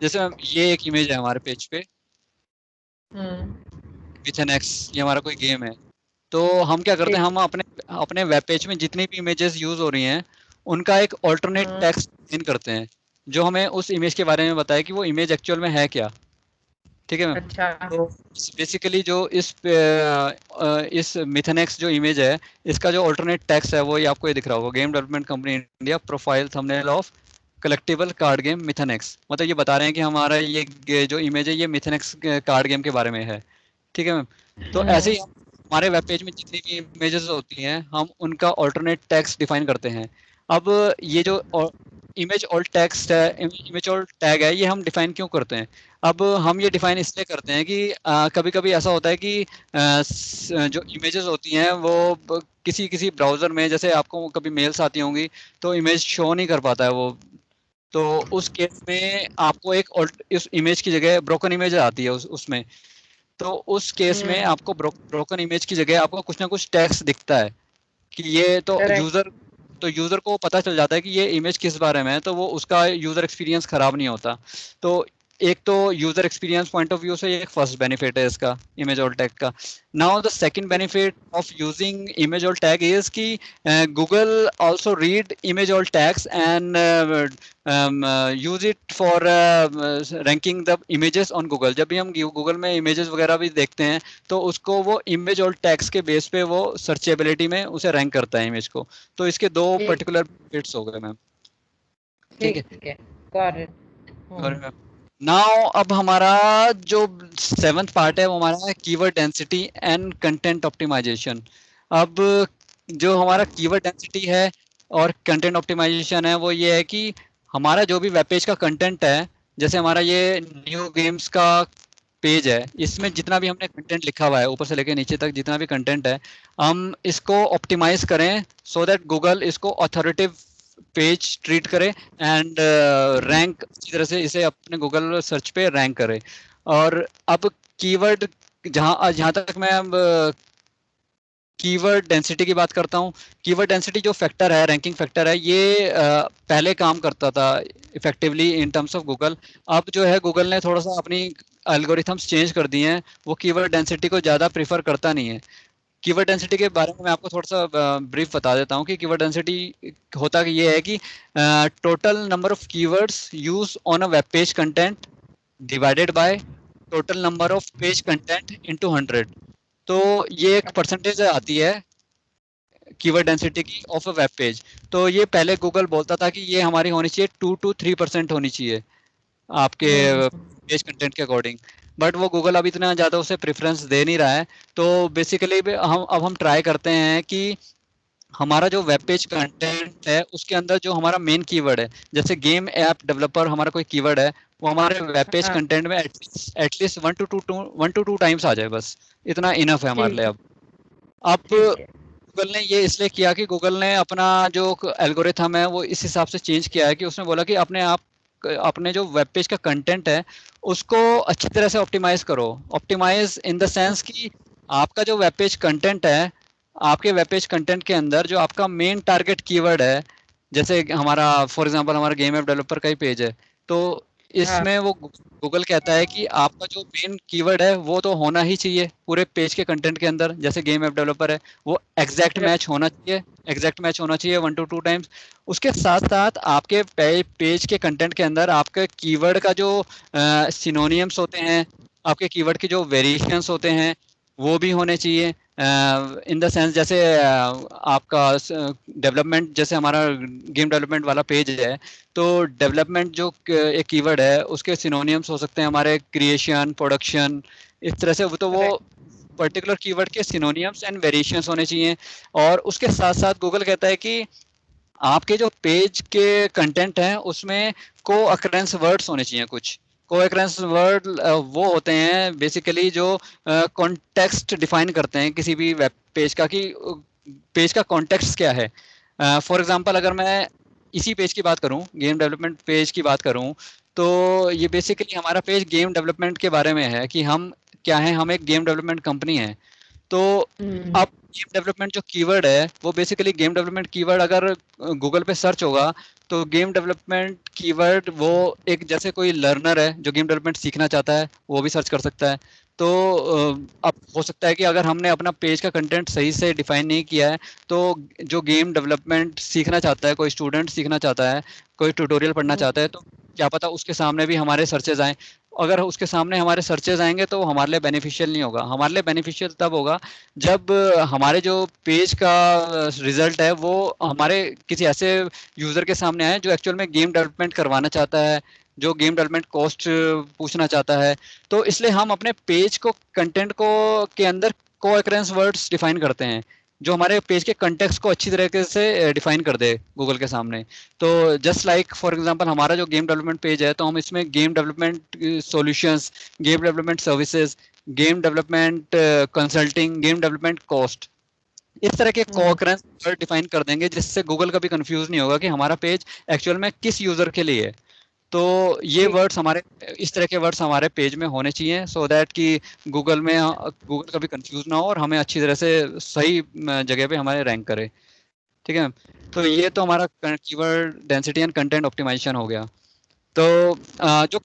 जैसे ये एक इमेज है हमारे पेज पे हम्म, विथ एन एक्स, ये हमारा कोई गेम है। तो हम क्या करते ठीक। हैं, हम अपने अपने वेब पेज में जितनी भी इमेजेस यूज हो रही हैं उनका एक ऑल्टरनेट हम्म, टेक्स्ट इन करते हैं, जो हमें उस इमेज के बारे में बताए कि वो इमेज एक्चुअल में है क्या, ठीक है मैम। अच्छा। तो बेसिकली जो इस मिथेनेक्स जो इमेज है, इसका जो ऑल्टरनेट टेक्स्ट है वो ये आपको ये दिख रहा होगा, game development company India, profile thumbnail of collectible card game Mythenex. मतलब ये बता रहे हैं कि हमारा ये जो इमेज है ये मिथेनेक्स कार्ड गेम के बारे में है, ठीक है मैम। तो ऐसे ही हमारे वेब पेज में जितनी भी इमेजेस होती हैं हम उनका ऑल्टरनेट टेक्स्ट डिफाइन करते हैं। अब ये जो इमेज ऑल्ट टेक्स्ट है, इमेज ऑल्ट टैग है, ये हम डिफाइन क्यों करते हैं? अब हम ये डिफाइन इसलिए करते हैं कि कभी कभी ऐसा होता है कि जो इमेजेस होती हैं वो किसी किसी ब्राउजर में, जैसे आपको कभी मेल्स आती होंगी तो इमेज शो नहीं कर पाता है वो, तो उस केस में आपको एक इस इमेज की जगह ब्रोकन इमेज आती है उसमें। तो उस केस में आपको ब्रोकन इमेज की जगह आपको कुछ ना कुछ टेक्स्ट दिखता है कि ये तो करेक्ट। यूजर तो यूज़र को पता चल जाता है कि ये इमेज किस बारे में है, तो वो उसका यूज़र एक्सपीरियंस खराब नहीं होता। तो एक तो user experience point of view से ये एक फर्स्ट बेनिफिट है इसका इमेज ऑल टैग का। Now the second benefit of using image alt tag is कि Google also read image alt tags and use it for ranking the images on Google. जब भी हम गूगल में images वगैरह भी देखते हैं तो उसको वो इमेज ऑल टैग्स के बेस पे वो सर्चेबिलिटी में उसे रैंक करता है इमेज को। तो इसके दो पर्टिकुलर बेनिफिट्स हो गए मैम। ठीक है, ठीक है, गॉट इट। नाउ अब हमारा जो 7th पार्ट है वो हमारा है keyword density and content optimization. अब जो हमारा कीवर्ड डेंसिटी है और कंटेंट ऑप्टिमाइजेशन है वो ये है कि हमारा जो भी वेब पेज का कंटेंट है, जैसे हमारा ये न्यू गेम्स का पेज है, इसमें जितना भी हमने कंटेंट लिखा हुआ है ऊपर से लेकर नीचे तक जितना भी कंटेंट है, हम इसको ऑप्टिमाइज करें सो दैट गूगल इसको अथॉरिटेटिव पेज ट्रीट करे एंड रैंक अच्छी तरह से इसे अपने गूगल सर्च पे रैंक करे। और अब कीवर्ड जहाँ जहाँ तक मैं अब कीवर्ड डेंसिटी की बात करता हूँ, कीवर्ड डेंसिटी जो फैक्टर है, रैंकिंग फैक्टर है, ये पहले काम करता था effectively in terms of Google. अब जो है गूगल ने थोड़ा सा अपनी एल्गोरिथम्स चेंज कर दिए हैं, वो कीवर्ड डेंसिटी को ज़्यादा प्रीफर करता नहीं है। कीवर्ड डेंसिटी के बारे में मैं आपको थोड़ा सा ब्रीफ बता देता हूँ कि कीवर्ड डेंसिटी होता कि ये है कि total number of keywords use on a web page content divided by total number of page content into 100। तो ये एक परसेंटेज आती है कीवर्ड डेंसिटी की ऑफ अ वेब पेज। तो ये पहले गूगल बोलता था कि ये हमारी होनी चाहिए 2 to 3% होनी चाहिए आपके पेज कंटेंट के अकॉर्डिंग, बट वो गूगल अब इतना ज़्यादा उसे प्रेफरेंस दे नहीं रहा है। तो बेसिकली हम ट्राई करते हैं कि हमारा जो वेब पेज कंटेंट है उसके अंदर जो हमारा मेन कीवर्ड है, जैसे गेम ऐप डेवलपर हमारा कोई कीवर्ड है, वो हमारे वेब पेज कंटेंट में एटलीस्ट 1 to 2 टाइम्स आ जाए, बस इतना इनफ है हमारे लिए। अब गूगल ने ये इसलिए किया कि गूगल ने अपना जो एल्गोरिथम है वो इस हिसाब से चेंज किया है कि उसने बोला कि अपने जो वेब पेज का कंटेंट है उसको अच्छी तरह से ऑप्टिमाइज करो। ऑप्टिमाइज इन द सेंस कि आपका जो वेब पेज कंटेंट है, आपके वेब पेज कंटेंट के अंदर जो आपका मेन टारगेट कीवर्ड है, जैसे हमारा फॉर एग्जांपल हमारा गेम ऐप डेवलपर का ही पेज है, तो इसमें वो गूगल कहता है कि आपका जो मेन कीवर्ड है वो तो होना ही चाहिए पूरे पेज के कंटेंट के अंदर। जैसे गेम ऐप डेवलपर है, वो एग्जैक्ट मैच होना चाहिए, एग्जैक्ट मैच होना चाहिए 1 to 2 टाइम्स। उसके साथ साथ आपके पेज के कंटेंट के अंदर आपके कीवर्ड का जो सिनोनियम्स होते हैं, आपके कीवर्ड के जो वेरिएशंस होते हैं वो भी होने चाहिए। इन द सेंस जैसे आपका डेवलपमेंट, जैसे हमारा गेम डेवलपमेंट वाला पेज है, तो डेवलपमेंट जो एक कीवर्ड है उसके सिनोनियम्स हो सकते हैं हमारे क्रिएशन, प्रोडक्शन, इस तरह से। तो वो पर्टिकुलर कीवर्ड के सिनोनियम्स एंड वेरिएशंस होने चाहिए। और उसके साथ साथ गूगल कहता है कि आपके जो पेज के कंटेंट हैं उसमें को अकरेंस वर्ड्स होने चाहिए। कुछ को अकरेंस वर्ड वो होते हैं बेसिकली जो कॉन्टेक्स्ट डिफाइन करते हैं किसी भी वेब पेज का, कि पेज का कॉन्टेक्स्ट क्या है। फॉर एग्जांपल अगर मैं इसी पेज की बात करूं, गेम डेवलपमेंट पेज की बात करूं, तो ये बेसिकली हमारा पेज गेम डेवलपमेंट के बारे में है कि हम क्या है, हम एक गेम डेवलपमेंट कंपनी है। तो अब गेम डेवलपमेंट जो कीवर्ड है वो बेसिकली गेम डेवलपमेंट कीवर्ड अगर गूगल पे सर्च होगा तो गेम डेवलपमेंट कीवर्ड वो एक जैसे कोई लर्नर है जो गेम डेवलपमेंट सीखना चाहता है वो भी सर्च कर सकता है। तो अब हो सकता है कि अगर हमने अपना पेज का कंटेंट सही से डिफाइन नहीं किया है तो जो गेम डेवलपमेंट सीखना चाहता है, कोई स्टूडेंट सीखना चाहता है, कोई ट्यूटोरियल पढ़ना चाहता है, तो क्या पता उसके सामने भी हमारे सर्चेज आए। अगर उसके सामने हमारे सर्चेज आएंगे तो हमारे लिए बेनिफिशियल नहीं होगा। हमारे लिए बेनिफिशियल तब होगा जब हमारे जो पेज का रिजल्ट है वो हमारे किसी ऐसे यूज़र के सामने आए जो एक्चुअल में गेम डेवलपमेंट करवाना चाहता है, जो गेम डेवलपमेंट कॉस्ट पूछना चाहता है। तो इसलिए हम अपने पेज को कंटेंट को के अंदर कोअकरेंस वर्ड्स डिफाइन करते हैं जो हमारे पेज के कंटेक्स्ट को अच्छी तरीके से डिफाइन कर दे गूगल के सामने। तो जस्ट लाइक फॉर एग्जांपल हमारा जो गेम डेवलपमेंट पेज है तो हम इसमें game development solutions, game development services, game development consulting, game development cost, इस तरह के कोअकरेंस वर्ड डिफाइन कर देंगे जिससे गूगल कभी कंफ्यूज नहीं होगा कि हमारा पेज एक्चुअल में किस यूजर के लिए है। तो ये वर्ड्स हमारे, इस तरह के वर्ड्स हमारे पेज में होने चाहिए सो दैट कि गूगल कभी कंफ्यूज ना हो और हमें अच्छी तरह से सही जगह पे हमारे रैंक करे। ठीक है। तो ये तो हमारा keyword density and content optimization हो गया। तो जो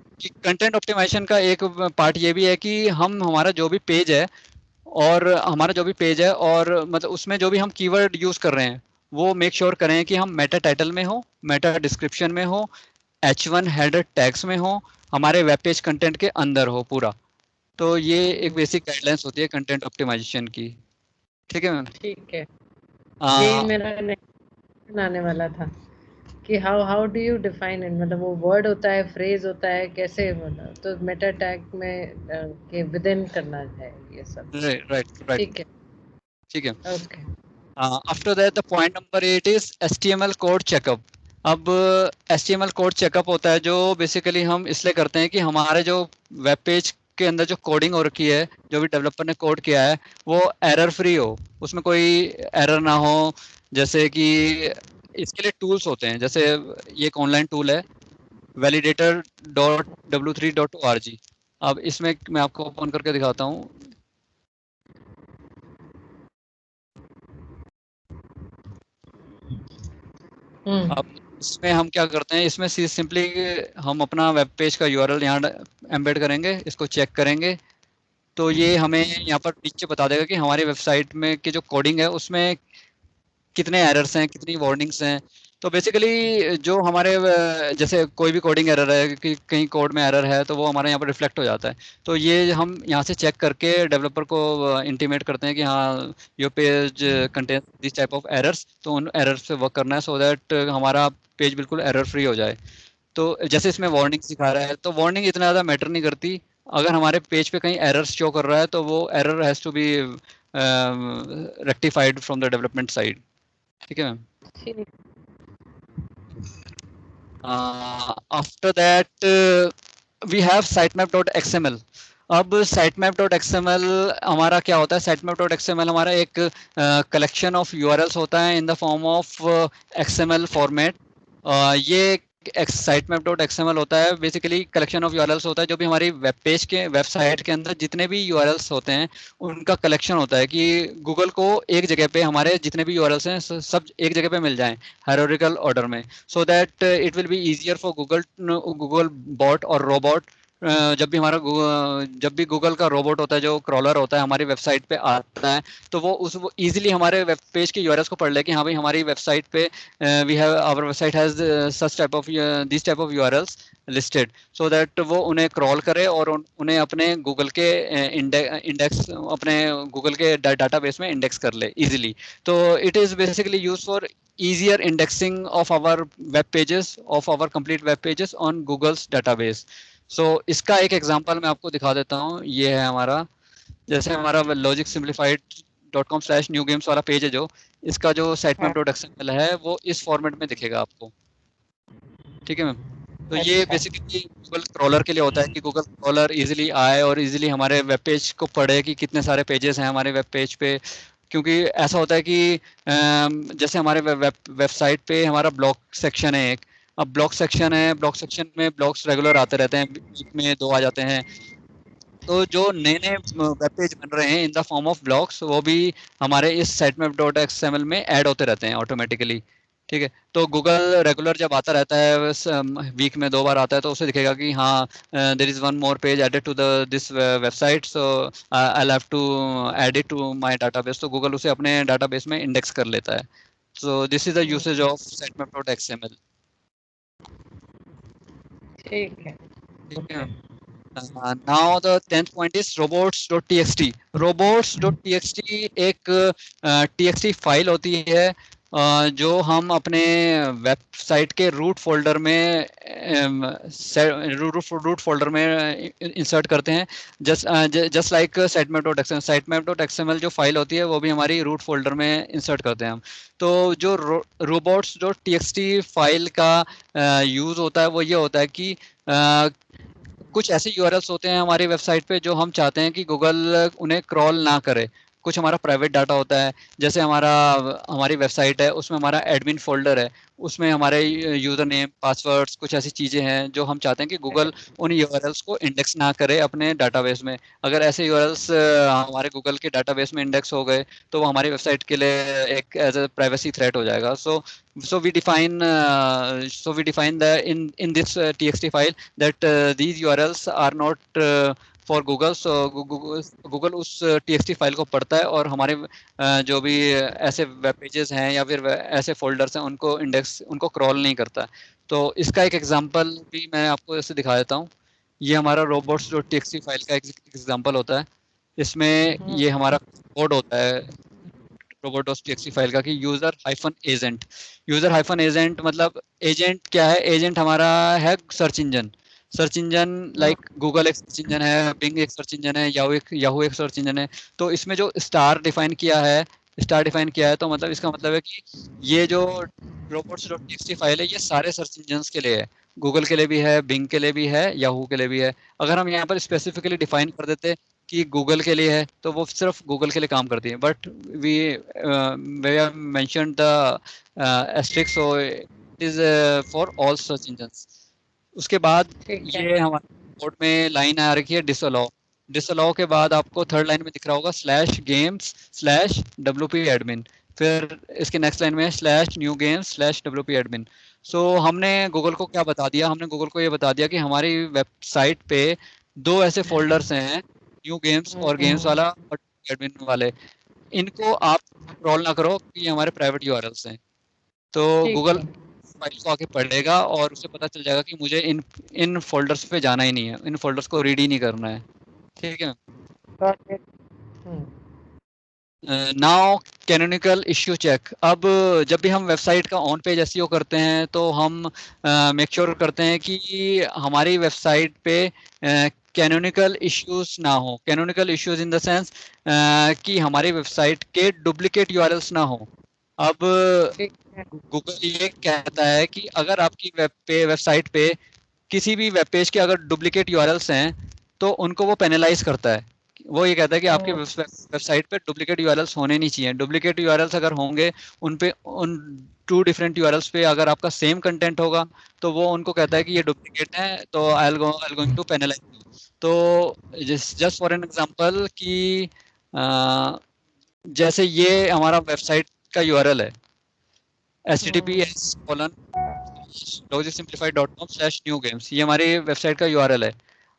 कंटेंट ऑप्टिमाइजेशन का एक पार्ट ये भी है कि हम हमारा जो भी पेज है और मतलब उसमें जो भी हम कीवर्ड यूज कर रहे हैं वो मेक श्योर करें कि हम मेटा टाइटल में हो, मेटा डिस्क्रिप्शन में हो, H1 हेडर टैग्स में हो, हमारे वेब पेज कंटेंट के अंदर हो पूरा। तो ये एक बेसिक गाइडलाइंस होती है कंटेंट ऑप्टिमाइजेशन की। ठीक है मैम। ठीक है, यही मेरा नेक्स्ट आने वाला था कि how do you define it, मतलब वो वर्ड होता है, फ्रेज होता है, कैसे, मतलब तो मेटा टैग में के विद इन करना है ये सब। राइट। ठीक है, ठीक है। Okay. After that the point number 8 is HTML code checkup. अब HTML कोड चेकअप होता है जो बेसिकली हम इसलिए करते हैं कि हमारे जो वेब पेज के अंदर जो कोडिंग हो रखी है, जो भी डेवलपर ने कोड किया है वो एरर फ्री हो, उसमें कोई एरर ना हो। जैसे कि इसके लिए टूल्स होते हैं, जैसे ये एक ऑनलाइन टूल है validator.w3.org। अब इसमें मैं आपको ओपन करके दिखाता हूँ। अब इसमें हम क्या करते हैं, इसमें सिंपली हम अपना वेब पेज का यूआरएल यहाँ एम्बेड करेंगे, इसको चेक करेंगे तो ये हमें यहाँ पर नीचे बता देगा कि हमारी वेबसाइट में की जो कोडिंग है उसमें कितने एरर्स हैं, कितनी वार्निंग्स हैं। तो बेसिकली जो हमारे जैसे कोई भी कोडिंग एरर है कि कहीं कोड में एरर है तो वो हमारे यहाँ पर रिफ्लेक्ट हो जाता है। तो ये हम यहाँ से चेक करके डेवलपर को इंटीमेट करते हैं कि हाँ your page contains this type of errors, तो उन एरर्स पे वर्क करना है सो दैट हमारा पेज बिल्कुल एरर फ्री हो जाए। तो जैसे इसमें वार्निंग दिखा रहा है तो वार्निंग इतना ज़्यादा मैटर नहीं करती। अगर हमारे पेज पे कहीं एरर शो कर रहा है तो वो error has to be rectified from the development side. ठीक है मैम। ठीक। After that we have sitemap.xml। अब sitemap.xml हमारा क्या होता है, sitemap.xml हमारा एक कलेक्शन ऑफ यूआरएल्स होता है in the form of XML format. ये sitemap.xml होता है बेसिकली कलेक्शन ऑफ यूआरएल्स होता है जो भी हमारी वेब पेज के वेबसाइट के अंदर जितने भी यूआरएल्स होते हैं उनका कलेक्शन होता है कि गूगल को एक जगह पे हमारे जितने भी यूआरएल्स हैं सब एक जगह पे मिल जाएं हायरार्किकल ऑर्डर में, so that it will be easier for Google bot और रोबोट। जब भी गूगल का रोबोट होता है जो क्रॉलर होता है हमारी वेबसाइट पे आता है तो वो इजीली हमारे वेब पेज के यूआरएल्स को पढ़ ले कि हाँ भाई हमारी वेबसाइट पे we have our website has such type of this type of URLs listed, so that वो उन्हें क्रॉल करे और उन्हें अपने गूगल के इंडेक्स अपने गूगल के डाटाबेस में इंडेक्स कर ले इजीली। तो it is basically use for easier indexing of our web pages, of our complete web pages on Google's database. So इसका एक एग्जांपल मैं आपको दिखा देता हूँ। ये है हमारा, जैसे हमारा logicsimplified.com/new games वाला पेज है जो इसका जो sitemap.xml है वो इस फॉर्मेट में दिखेगा आपको। ठीक है मैम। तो ये अच्छा। बेसिकली गूगल क्रॉलर के लिए होता है कि गूगल क्रॉलर इजीली आए और इजीली हमारे वेब पेज को पढ़े कि कितने सारे पेजेस हैं हमारे वेब पेज पे। क्योंकि ऐसा होता है कि जैसे हमारे वेबसाइट पे हमारा ब्लॉग सेक्शन है एक, अब ब्लॉग सेक्शन है, ब्लॉग सेक्शन में ब्लॉग्स रेगुलर आते रहते हैं, वीक में 2 आ जाते हैं। तो जो नए-नए वेब पेज बन रहे हैं in the form of blogs वो भी हमारे इस sitemap.xml में ऐड होते रहते हैं ऑटोमेटिकली। ठीक है। तो गूगल रेगुलर जब आता रहता है वीक में 2 बार आता है तो उसे दिखेगा कि हाँ there is one more page added to the this website, so I will have to add it to my database. तो गूगल उसे अपने डाटाबेस में इंडेक्स कर लेता है। So this is the usage of sitemap.xml। ठीक है। ठीक है। Now the 10th point is robots.txt। robots.txt एक txt फाइल होती है जो हम अपने वेबसाइट के रूट फोल्डर में इंसर्ट करते हैं। Just like sitemap.xml। sitemap.xml जो फाइल होती है वो भी हमारी रूट फोल्डर में इंसर्ट करते हैं हम। तो जो robots.txt फाइल का यूज़ होता है वो ये होता है कि कुछ ऐसे यूआरएल्स होते हैं हमारी वेबसाइट पे जो हम चाहते हैं कि गूगल उन्हें क्रॉल ना करे। कुछ हमारा प्राइवेट डाटा होता है, जैसे हमारी वेबसाइट है उसमें हमारा एडमिन फोल्डर है, उसमें हमारे यूजर नेम, पासवर्ड्स, कुछ ऐसी चीजें हैं जो हम चाहते हैं कि गूगल उन यूआरएल्स को इंडेक्स ना करे अपने डाटाबेस में। अगर ऐसे यूआरएल्स हमारे गूगल के डाटाबेस में इंडेक्स हो गए तो वो हमारी वेबसाइट के लिए एक एज अ प्राइवेसी थ्रेट हो जाएगा। So we define the in this txt file that these URLs are not for Google. So Google उस txt फाइल को पढ़ता है और हमारे जो भी ऐसे वेब पेजेस हैं या फिर ऐसे फोल्डर्स हैं उनको क्रॉल नहीं करता। तो इसका एक एग्जांपल भी मैं आपको ऐसे दिखा देता हूँ। ये हमारा robots.txt फाइल का एग्जांपल होता है। इसमें ये हमारा कोड होता है robots.txt फाइल का कि यूजर हाइफन एजेंट मतलब एजेंट क्या है? एजेंट हमारा है सर्च इंजन लाइक गूगल एक सर्च इंजन है, बिंग एक सर्च इंजन है, याहू एक सर्च इंजन है। तो इसमें जो स्टार डिफाइन किया है तो मतलब इसका मतलब है कि ये जो robots.txt फाइल है ये सारे सर्च इंजन्स के लिए है, गूगल के लिए भी है, बिंग के लिए भी है, याहू के लिए भी है। अगर हम यहाँ पर स्पेसिफिकली डिफाइन कर देते कि गूगल के लिए है तो वो सिर्फ गूगल के लिए काम करती है, but we mention the asterisks, so it is for all search engines. उसके बाद ये हमारे कोड में लाइन आ रखी है डिसअलाउ के बाद आपको थर्ड लाइन में दिख रहा होगा /games/wp admin, फिर इसके नेक्स्ट लाइन में /new games/wp admin। सो हमने गूगल को क्या बता दिया? हमने गूगल को ये बता दिया कि हमारी वेबसाइट पे दो ऐसे फोल्डर्स हैं, न्यू गेम्स और गेम्स वाला और एडमिन वाले। इनको आप क्रॉल ना करो कि ये हमारे प्राइवेट यूआरएल्स हैं। तो गूगल फाइल को आके पढ़ेगा और उसे पता चल जाएगा कि मुझे इन फोल्डर्स पे जाना ही नहीं है, इन फोल्डर्स को रीड ही नहीं करना है। ठीक है। Now canonical issue check. अब जब भी हम वेबसाइट का ऑन पेज एसईओ करते हैं तो हम मेक श्योर करते हैं कि हमारी वेबसाइट पे कैनोनिकल इश्यूज ना हो। Canonical issues in the sense कि हमारी वेबसाइट के डुप्लीकेट यूआरएल्स ना हो। अब गूगल ये कहता है कि अगर आपकी वेबसाइट पे किसी भी वेब पेज के अगर डुप्लीकेट यूआरएल्स हैं तो उनको वो पेनलाइज करता है। वो ये कहता है कि आपकी वेबसाइट पे डुप्लीकेट यूआरएल्स होने नहीं चाहिए। डुप्लीकेट यूआरएल्स अगर होंगे उन 2 डिफरेंट यूआरएल्स पे अगर आपका सेम कंटेंट होगा तो वो उनको कहता है कि ये डुप्लीकेट है, तो आई गोइंग टू पेनलाइज। तो जस्ट फॉर एन एग्जांपल कि जैसे ये हमारा वेबसाइट का यूआरएल है https://logicsimplified.com/newgames, ये हमारी वेबसाइट का यूआरएल है।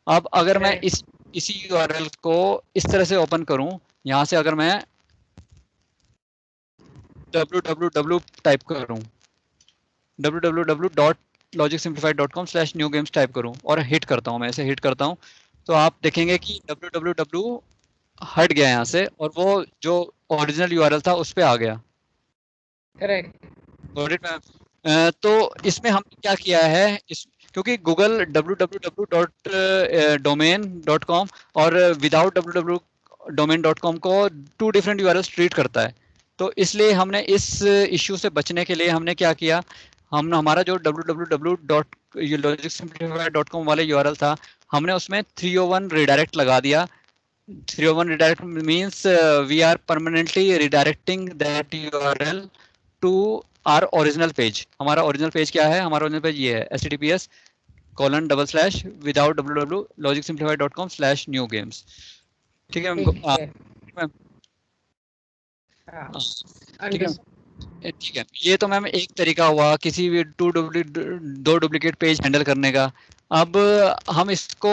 अब अगर मैं इसी यूआरएल को इस तरह से ओपन करूं, यहाँ से अगर मैं www टाइप करूं, www.logicsimplified.com/newgames टाइप करूं और हिट करता हूं, मैं ऐसे हिट करता हूं तो आप देखेंगे कि www हट गया यहाँ से और वो जो ओरिजिनल यूआरएल था उस पे आ गया। करेक्ट। तो इसमें हमने क्या किया है, क्योंकि गूगल www.domain.com और विदाउट www.domain.com को 2 डिफरेंट यूआरएल्स ट्रीट करता है। तो इसलिए हमने इस इश्यू से बचने के लिए हमने क्या किया, हमने हमारा जो www.logicsimplified.com वाला यूआरएल था हमने उसमें 301 रिडायरेक्ट लगा दिया। 301 redirect means we are permanently redirecting that URL to our original page। हमारा ओरिजिनल पेज क्या है? हमारा ओरिजिनल पेज ये है https://without www.logicsimplified.com/newgames। ठीक है। ठीक है, ये तो मैम एक तरीका हुआ किसी भी 2 डुप्लीकेट पेज हैंडल करने का। अब हम इसको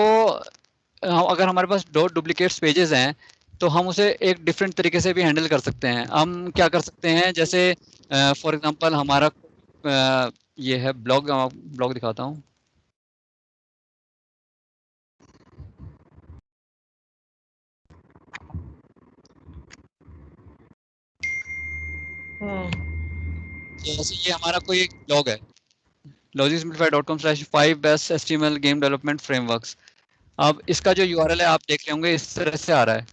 अगर हमारे पास 2 डुप्लीकेट पेजेस हैं तो हम उसे एक डिफरेंट तरीके से भी हैंडल कर सकते हैं। हम क्या कर सकते हैं, जैसे फॉर एग्जांपल हमारा ये है ब्लॉग दिखाता हूँ। जैसे ये हमारा कोई एक ब्लॉग है logicsimplified.com/5 best HTML game development frameworks। अब इसका जो यूआरएल है आप देख रहे होंगे इस तरह से आ रहा है,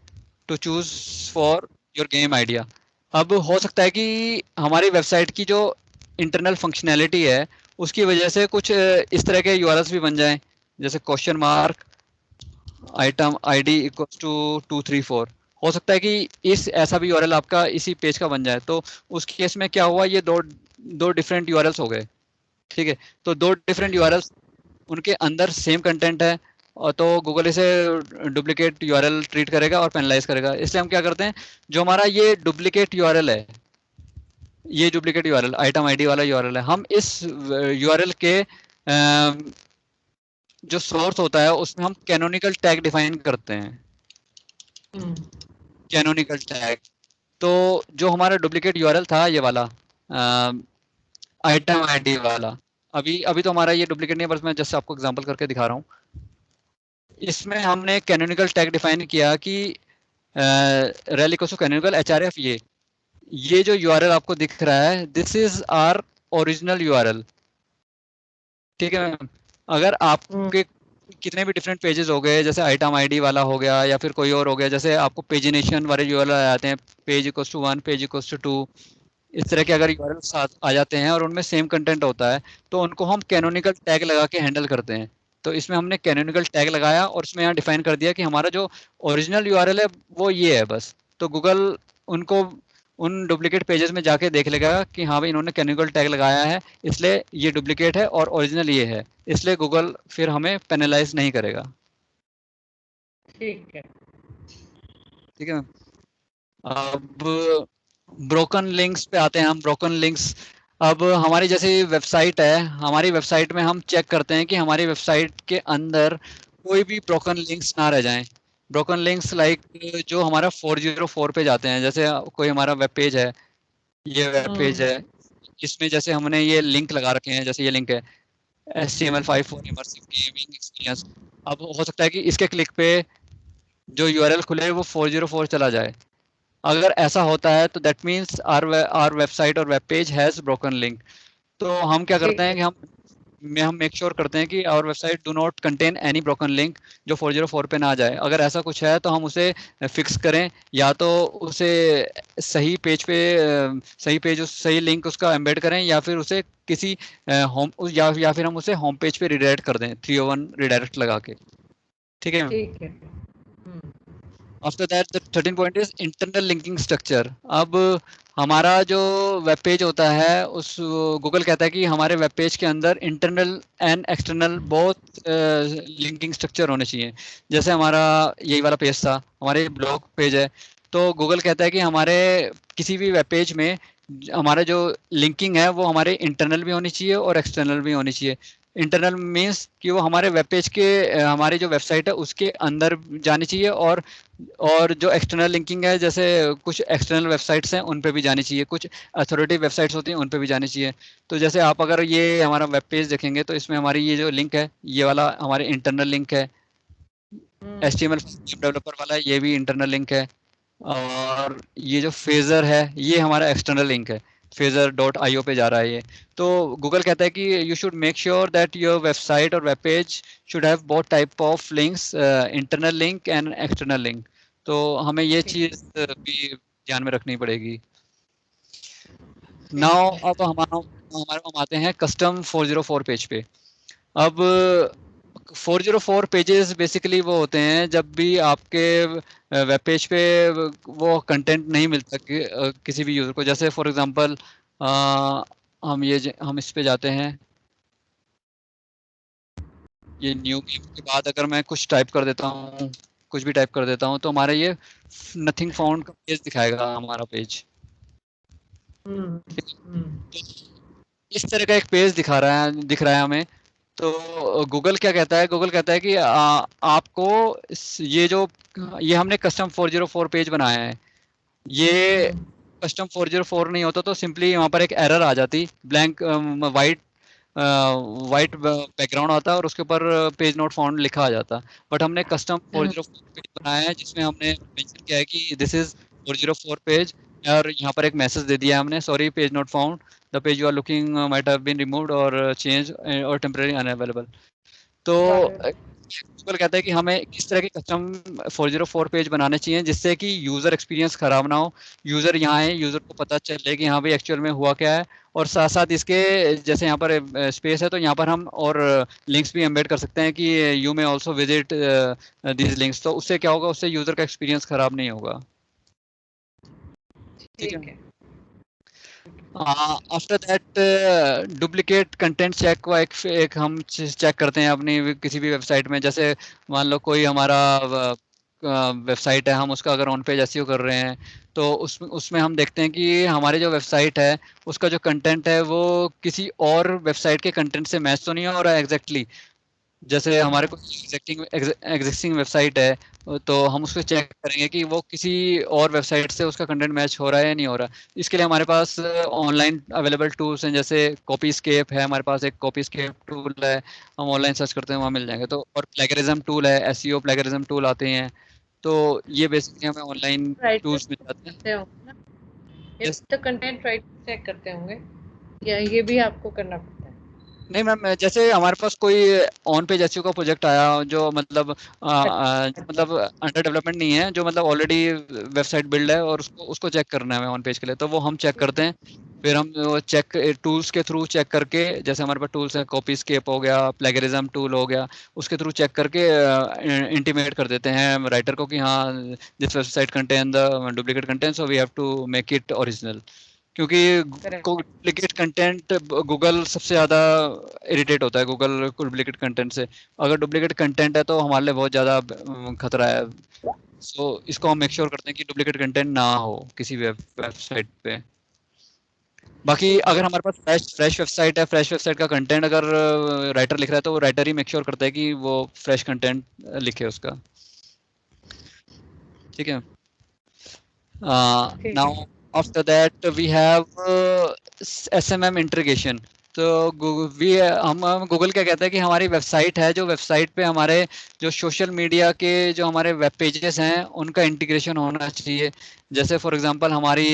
to choose for your game idea. अब हो सकता है कि हमारी वेबसाइट की जो इंटरनल फंक्शनैलिटी है उसकी वजह से कुछ इस तरह के यूआरएल्स भी बन जाएं, जैसे क्वेश्चन मार्क item id = 234। हो सकता है कि इस ऐसा भी यूआरएल आपका इसी पेज का बन जाए। तो उस केस में क्या हुआ, ये दो दो डिफरेंट यूआरएल्स हो गए, ठीक है। तो दो डिफरेंट यूआरएल्स, उनके अंदर सेम कंटेंट है, और तो गूगल इसे डुप्लीकेट यूआरएल ट्रीट करेगा और पेनलाइज करेगा। इसलिए हम क्या करते हैं, जो हमारा ये डुप्लीकेट यूआरएल है, ये डुप्लीकेट यूआरएल आइटम आईडी वाला यूआरएल है, हम इस यूआरएल के जो सोर्स होता है उसमें हम कैनोनिकल टैग डिफाइन करते हैं। कैनोनिकल टैग, तो जो हमारा डुप्लीकेट यूआरएल था ये वाला आइटम आईडी वाला, अभी अभी तो हमारा ये डुप्लीकेट नहीं है, बस मैं जस्ट आपको एग्जांपल करके दिखा रहा हूँ। इसमें हमने कैनोनिकल टैग डिफाइन किया कि rel equals to canonical href, ये जो यूआरएल आपको दिख रहा है, this is our original URL, ठीक है मैम। अगर आपके कितने भी डिफरेंट पेजेस हो गए, जैसे आइटम आईडी वाला हो गया या फिर कोई और हो गया, जैसे आपको पेजिनेशन वाले यूआरएल आ जाते हैं, page equals to 1, page equals to 2, इस तरह के अगर यूआरएल आ जाते हैं और उनमें सेम कंटेंट होता है, तो उनको हम कैनोनिकल टैग लगा के हैंडल करते हैं। तो इसमें हमने कैनोनिकल टैग लगाया और इसमें यहाँ डिफाइन कर दिया कि हमारा जो ओरिजिनल यूआरएल है वो ये है बस। तो गूगल उनको उन डुप्लीकेट पेजेस में जाके देख लेगा कि हाँ भाई इन्होंने कैनोनिकल टैग लगाया है, इसलिए ये डुप्लीकेट है और ओरिजिनल ये है, इसलिए गूगल फिर हमें पेनलाइज नहीं करेगा। ठीक है, ठीक है मैम। अब ब्रोकन लिंक्स पे आते हैं हम। ब्रोकन लिंक्स, अब हमारी जैसे वेबसाइट है, हमारी वेबसाइट में हम चेक करते हैं कि हमारी वेबसाइट के अंदर कोई भी ब्रोकन लिंक्स ना रह जाएं। ब्रोकन लिंक्स लाइक जो हमारा 404 पे जाते हैं, जैसे कोई हमारा वेब पेज है, ये वेब पेज है, इसमें जैसे हमने ये लिंक लगा रखे हैं, जैसे ये लिंक है HTML5 for immersive gaming experience. अब हो सकता है कि इसके क्लिक पे जो यूआरएल खुले वो 404 चला जाए। अगर ऐसा होता है तो दैट मीन्स आर वेबसाइट और web page has broken link. तो हम क्या करते हैं कि हम मेक श्योर करते हैं कि our website do not contain any broken link जो 404 पे ना आ जाए। अगर ऐसा कुछ है तो हम उसे फिक्स करें, या तो उसे सही पेज पे सही लिंक उसका एम्बेड करें, या फिर उसे किसी होम या फिर हम उसे होम पेज पे रिडायरेक्ट कर दें 301 रिडायरेक्ट लगा के, ठीक है। ठीक है। After that the 13 point is internal linking structure. अब हमारा जो वेब पेज होता है, उस गूगल कहता है कि हमारे वेब पेज के अंदर इंटरनल एंड एक्सटर्नल बहुत लिंकिंग स्ट्रक्चर होने चाहिए। जैसे हमारा यही वाला पेज था, हमारे ब्लॉग पेज है, तो गूगल कहता है कि हमारे किसी भी वेब पेज में हमारा जो लिंकिंग है वो हमारे इंटरनल भी होनी चाहिए और एक्सटर्नल भी होनी चाहिए। इंटरनल मीन्स कि वो हमारे वेब पेज के हमारी जो वेबसाइट है उसके अंदर जानी चाहिए, और जो एक्सटर्नल लिंकिंग है, जैसे कुछ एक्सटर्नल वेबसाइट्स हैं उन पे भी जानी चाहिए, कुछ अथॉरिटी वेबसाइट्स होती हैं उन पे भी जानी चाहिए। तो जैसे आप अगर ये हमारा वेब पेज देखेंगे तो इसमें हमारी ये जो लिंक है, ये वाला हमारे इंटरनल लिंक है। HTML डेवलपर वाला ये भी इंटरनल लिंक है, और ये जो फेजर है ये हमारा एक्सटर्नल लिंक है, फेजर.io पे जा रहा है ये। तो गूगल कहता है कि you should make sure that your website और web page should have both type of links, internal link and external link. तो हमें ये चीज भी ध्यान में रखनी पड़ेगी। नाउ अब हम आते हैं कस्टम 404 पेज पे। अब 404 पेजेस बेसिकली वो होते हैं जब भी आपके वेब पेज पे वो कंटेंट नहीं मिलता किसी भी यूज़र को। जैसे फॉर एग्जांपल हम इस पे जाते हैं, ये न्यू के बाद अगर मैं कुछ टाइप कर देता हूँ, कुछ भी टाइप कर देता हूँ, तो हमारा ये नथिंग फाउंड का पेज दिखाएगा हमारा पेज। इस तरह का एक पेज दिख रहा है हमें। तो गूगल क्या कहता है, गूगल कहता है कि आपको ये हमने कस्टम 404 पेज बनाया है, ये कस्टम 404 नहीं होता तो सिंपली वहाँ पर एक एरर आ जाती, ब्लैंक वाइट बैकग्राउंड आता और उसके ऊपर पेज नोट फाउंड लिखा आ जाता। बट हमने कस्टम 404 पेज बनाया है जिसमें हमने मेंशन किया है कि दिस इज 404 पेज, और यहाँ पर एक मैसेज दे दिया है हमने, sorry page not found, the page you are looking might have been removed और चेंज और टेम्परेरी अनअवेलेबल। तो गूगल कहता है कि हमें किस तरह के कस्टम 404 पेज बनाने चाहिए जिससे कि यूज़र एक्सपीरियंस खराब ना हो, यूज़र यहाँ है, यूज़र को पता चले कि हाँ भाई एक्चुअल में हुआ क्या है। और साथ साथ इसके जैसे यहाँ पर स्पेस है तो यहाँ पर हम और लिंक्स भी एम्बेड कर सकते हैं कि you may also visit these links. तो उससे क्या होगा, उससे यूज़र का एक्सपीरियंस खराब नहीं होगा। ठीक है। ठीक है। After that duplicate content check को एक हम चेक करते हैं अपनी किसी भी वेबसाइट में। जैसे मान लो कोई हमारा वेबसाइट है, हम उसका अगर ऑन पेज एसईओ कर रहे हैं तो उसमें हम देखते हैं कि हमारी जो वेबसाइट है उसका जो कंटेंट है वो किसी और वेबसाइट के कंटेंट से मैच तो नहीं हो रहा है एग्जैक्टली। जैसे हमारे को एग्जिस्टिंग वेबसाइट है तो हम उसको चेक करेंगे कि वो किसी और वेबसाइट से उसका कंटेंट मैच हो रहा है या नहीं हो रहा। इसके लिए हमारे पास ऑनलाइन अवेलेबल टूल्स हैं, जैसे कॉपीस्केप है, हमारे पास एक कॉपीस्केप टूल है, हम ऑनलाइन सर्च करते हैं वहाँ मिल जाएंगे। तो और प्लेगरिज्म टूल है, एसईओ प्लेगरिज्म टूल आते हैं। तो ये बेसिकली हमें ऑनलाइन राइटर टूल्स मिल जाते हैं। करते होंगे ना, ये Yes. तो कंटेंट राइटर चेक करते होंगे, या ये भी आपको करना पड़ता है? नहीं मैम, जैसे हमारे पास कोई ऑन पेज एसईओ का प्रोजेक्ट आया जो मतलब अच्छा। अंडर डेवलपमेंट नहीं है, जो मतलब ऑलरेडी वेबसाइट बिल्ड है और उसको चेक करना है हमें ऑन पेज के लिए, तो वो हम चेक करते हैं। फिर हम वो चेक टूल्स के थ्रू चेक करके, जैसे हमारे पास टूल्स है, कॉपीस्केप हो गया, प्लेगरिज्म टूल हो गया, उसके थ्रू चेक करके इंटीमेट कर देते हैं राइटर को कि हाँ this website contain the duplicate content, so we have to make it original. क्योंकि करेक्ट। डुप्लीकेट कंटेंट गूगल सबसे ज़्यादा इरिटेट होता है, गूगल डुप्लीकेट कंटेंट से। अगर डुप्लीकेट कंटेंट है तो हमारे लिए बहुत ज़्यादा खतरा है। सो इसको हम मेक श्योर करते हैं कि डुप्लीकेट कंटेंट ना हो किसी वेबसाइट पे। बाकी अगर हमारे पास फ्रेश वेबसाइट है, फ्रेश वेबसाइट का कंटेंट अगर राइटर लिख रहा है तो वो राइटर ही मेक श्योर करता है कि वो फ्रेश कंटेंट लिखे उसका। ठीक है। ठीक Now है। after that we have SMM integration. तो हम गूगल क्या कहता है कि हमारी वेबसाइट है, जो वेबसाइट पे हमारे जो सोशल मीडिया के जो हमारे वेब पेजेस हैं उनका इंटीग्रेशन होना चाहिए। जैसे फॉर एग्जांपल हमारी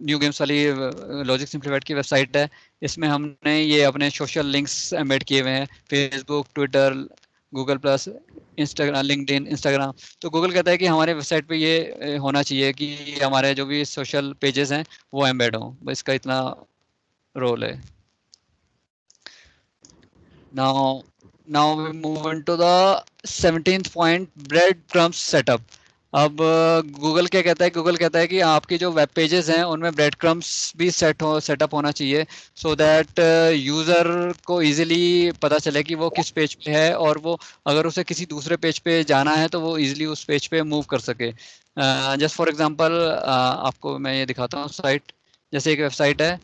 न्यू गेम्स वाली लॉजिक सिंप्लीफाइड की वेबसाइट है, इसमें हमने ये अपने सोशल लिंक्स एम्बेड किए हुए हैं, Facebook, Twitter, Google plus, Instagram, LinkedIn, Instagram. तो गूगल कहता है कि हमारे वेबसाइट पे ये होना चाहिए कि हमारे जो भी सोशल पेजेस हैं वो एम्बेड हों। बस इसका इतना रोल है। now now we move into the 17th point, bread crumbs setup. अब गूगल क्या कहता है, गूगल कहता है कि आपकी जो वेब पेजेस हैं उनमें ब्रेड क्रम्स भी सेटअप होना चाहिए, सो दैट यूज़र को इजीली पता चले कि वो किस पेज पे है, और वो अगर उसे किसी दूसरे पेज पे जाना है तो वो इजीली उस पेज पे मूव कर सके। जस्ट फॉर एग्जांपल आपको मैं ये दिखाता हूँ साइट। जैसे एक वेबसाइट है,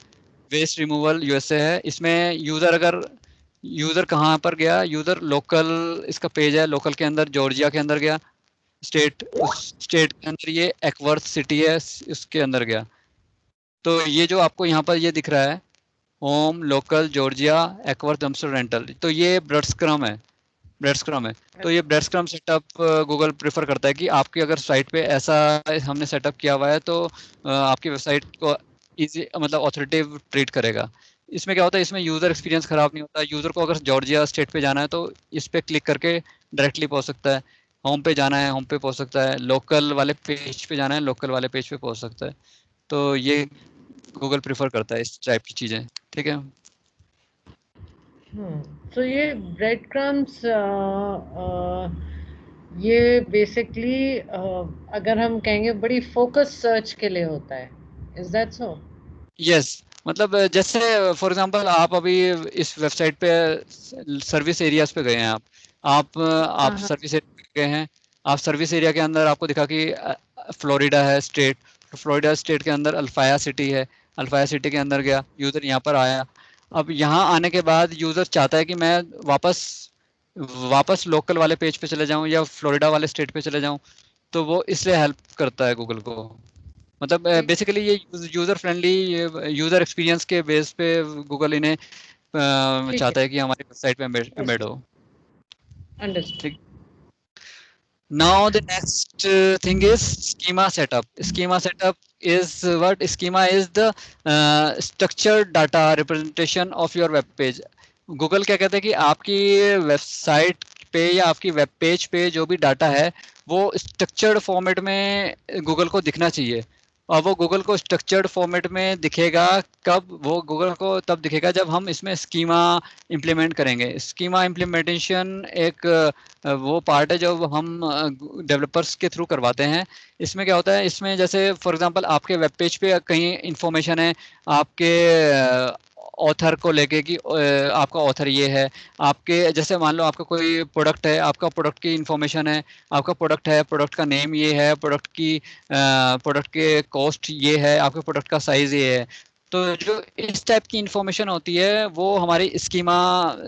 वेस्ट रिमूवल यूएसए है। इसमें यूज़र कहाँ पर गया, यूज़र लोकल, इसका पेज है लोकल के अंदर जॉर्जिया के अंदर गया, स्टेट, उस स्टेट के अंदर ये एक्वर्थ सिटी है, इसके अंदर गया। तो ये जो आपको यहाँ पर ये दिख रहा है, home, local, Georgia, Acworth, dumpster rental, तो ये ब्रेडस्क्रम है, ब्रेडस्क्रम है। तो ये ब्रेडस्क्रम सेटअप गूगल प्रेफर करता है कि आपकी अगर साइट पे ऐसा हमने सेटअप किया हुआ है तो आपकी वेबसाइट को इजी मतलब ऑथोरिटेटिव ट्रीट करेगा। इसमें क्या होता है, इसमें यूज़र एक्सपीरियंस ख़राब नहीं होता। यूज़र को अगर जॉर्जिया स्टेट पे जाना है तो इस पे क्लिक करके डायरेक्टली पहुंच सकता है, होम पे जाना है होम पे पहुंच सकता है, लोकल वाले पेज पे जाना है लोकल वाले पेज पे पहुंच सकता है। तो ये गूगल प्रेफर करता है इस टाइप की चीज़ें। ठीक है। तो ये ब्रेड क्रम्स ये बेसिकली अगर हम कहेंगे बड़ी फोकस सर्च के लिए होता है, इज दैट सो? यस, मतलब जैसे फॉर एग्जांपल आप अभी इस वेबसाइट पे सर्विस एरियाज पे गए हैं, आप हाँ हाँ। सर्विस एरिया पे गए हैं। आप सर्विस एरिया के अंदर आपको दिखा कि फ्लोरिडा है स्टेट, तो फ्लोरिडा स्टेट के अंदर अल्फाया सिटी है, अल्फाया सिटी के अंदर गया यूज़र, यहाँ पर आया। अब यहाँ आने के बाद यूज़र चाहता है कि मैं वापस वापस लोकल वाले पेज पे चले जाऊँ या फ्लोरिडा वाले स्टेट पे चले जाऊँ, तो वो इसलिए हेल्प करता है गूगल को। मतलब ठीक। बेसिकली ये यूज़र फ्रेंडली, यूज़र एक्सपीरियंस के बेस पे गूगल इन्हें ठीक है। चाहता है कि हमारी वेबसाइट पे एम्बेड हो। अंडरस्टूड। ठीक। Now the next thing is schema setup. Schema setup is what schema is the structured data representation of your web page। Google क्या कहता है कि आपकी वेबसाइट पे या आपकी वेब पेज पे जो भी डाटा है वो स्ट्रक्चर्ड फॉर्मेट में गूगल को दिखना चाहिए। और वो गूगल को स्ट्रक्चर्ड फॉर्मेट में दिखेगा कब, वो गूगल को तब दिखेगा जब हम इसमें स्कीमा इम्प्लीमेंट करेंगे। स्कीमा इम्प्लीमेंटेशन एक वो पार्ट है जो हम डेवलपर्स के थ्रू करवाते हैं। इसमें क्या होता है, इसमें जैसे फॉर एग्जांपल आपके वेब पेज पे कहीं इंफॉर्मेशन है आपके ऑथर को लेके कि आपका ऑथर ये है, आपके जैसे मान लो आपका कोई प्रोडक्ट है, आपका प्रोडक्ट की इंफॉर्मेशन है, आपका प्रोडक्ट है, प्रोडक्ट का नेम ये है, प्रोडक्ट की प्रोडक्ट के कॉस्ट ये है, आपके प्रोडक्ट का साइज ये है। तो जो इस टाइप की इंफॉर्मेशन होती है वो हमारी स्कीमा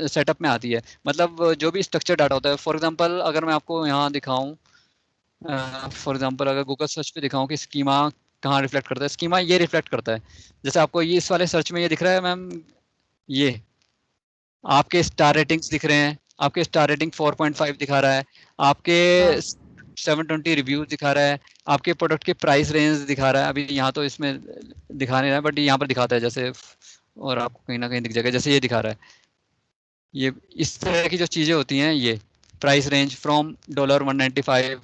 सेटअप में आती है। मतलब जो भी स्ट्रक्चर डाटा होता है, फॉर एग्जांपल अगर मैं आपको यहाँ दिखाऊं, फॉर एग्जांपल अगर गूगल सर्च पे दिखाऊं कि स्कीमा कहाँ रिफ्लेक्ट करता है, स्कीमा ये रिफ्लेक्ट करता है। जैसे आपको ये इस वाले सर्च में ये दिख रहा है मैम, ये आपके स्टार रेटिंग्स दिख रहे हैं, आपके स्टार रेटिंग 4.5 दिखा रहा है, आपके 720 रिव्यूज दिखा रहा है, आपके प्रोडक्ट के प्राइस रेंज दिखा रहा है। अभी यहाँ तो इसमें दिखा नहीं रहा है बट यहाँ पर दिखाता है जैसे, और आपको कहीं ना कहीं दिख जाएगा जैसे ये दिखा रहा है। ये इस तरह की जो चीज़ें होती हैं, ये प्राइस रेंज फ्रॉम $195,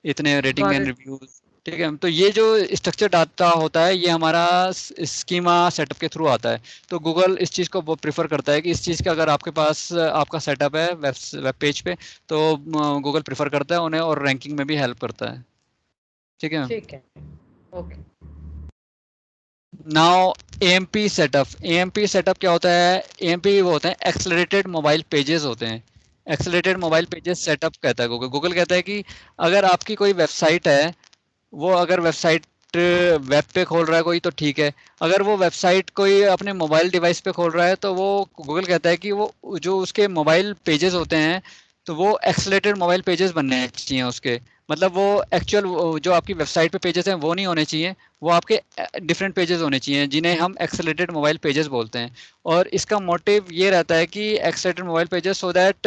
इतने rating Got and it. Reviews. ठीक है, तो ये जो स्ट्रक्चर डाटा होता है ये हमारा स्कीमा सेटअप के थ्रू आता है। तो गूगल इस चीज़ को प्रेफर करता है कि इस चीज़ का अगर आपके पास आपका सेटअप है वेब पेज पे, तो गूगल प्रेफर करता है उन्हें और रैंकिंग में भी हेल्प करता है। ठीक है, ठीक है, okay. Now AMP setup. AMP setup क्या होता है? एएमपी वो होते हैं एक्सेलरेटेड मोबाइल पेजेस होते हैं। एक्सेलरेटेड मोबाइल पेजेस सेटअप कहता है गूगल। गूगल कहता है कि अगर आपकी कोई वेबसाइट है, वो अगर वेबसाइट वेब पे खोल रहा है कोई तो ठीक है, अगर वो वेबसाइट कोई अपने मोबाइल डिवाइस पे खोल रहा है तो वो गूगल कहता है कि वो जो उसके मोबाइल पेजेस होते हैं तो वो एक्सेलेटेड मोबाइल पेजेस बनने चाहिए उसके। मतलब वो एक्चुअल जो आपकी वेबसाइट पे पेजेस हैं वो नहीं होने चाहिए, वो आपके डिफरेंट पेजेस होने चाहिए जिन्हें हम एक्सेलेटेड मोबाइल पेजेस बोलते हैं। और इसका मोटिव ये रहता है कि accelerated mobile pages so that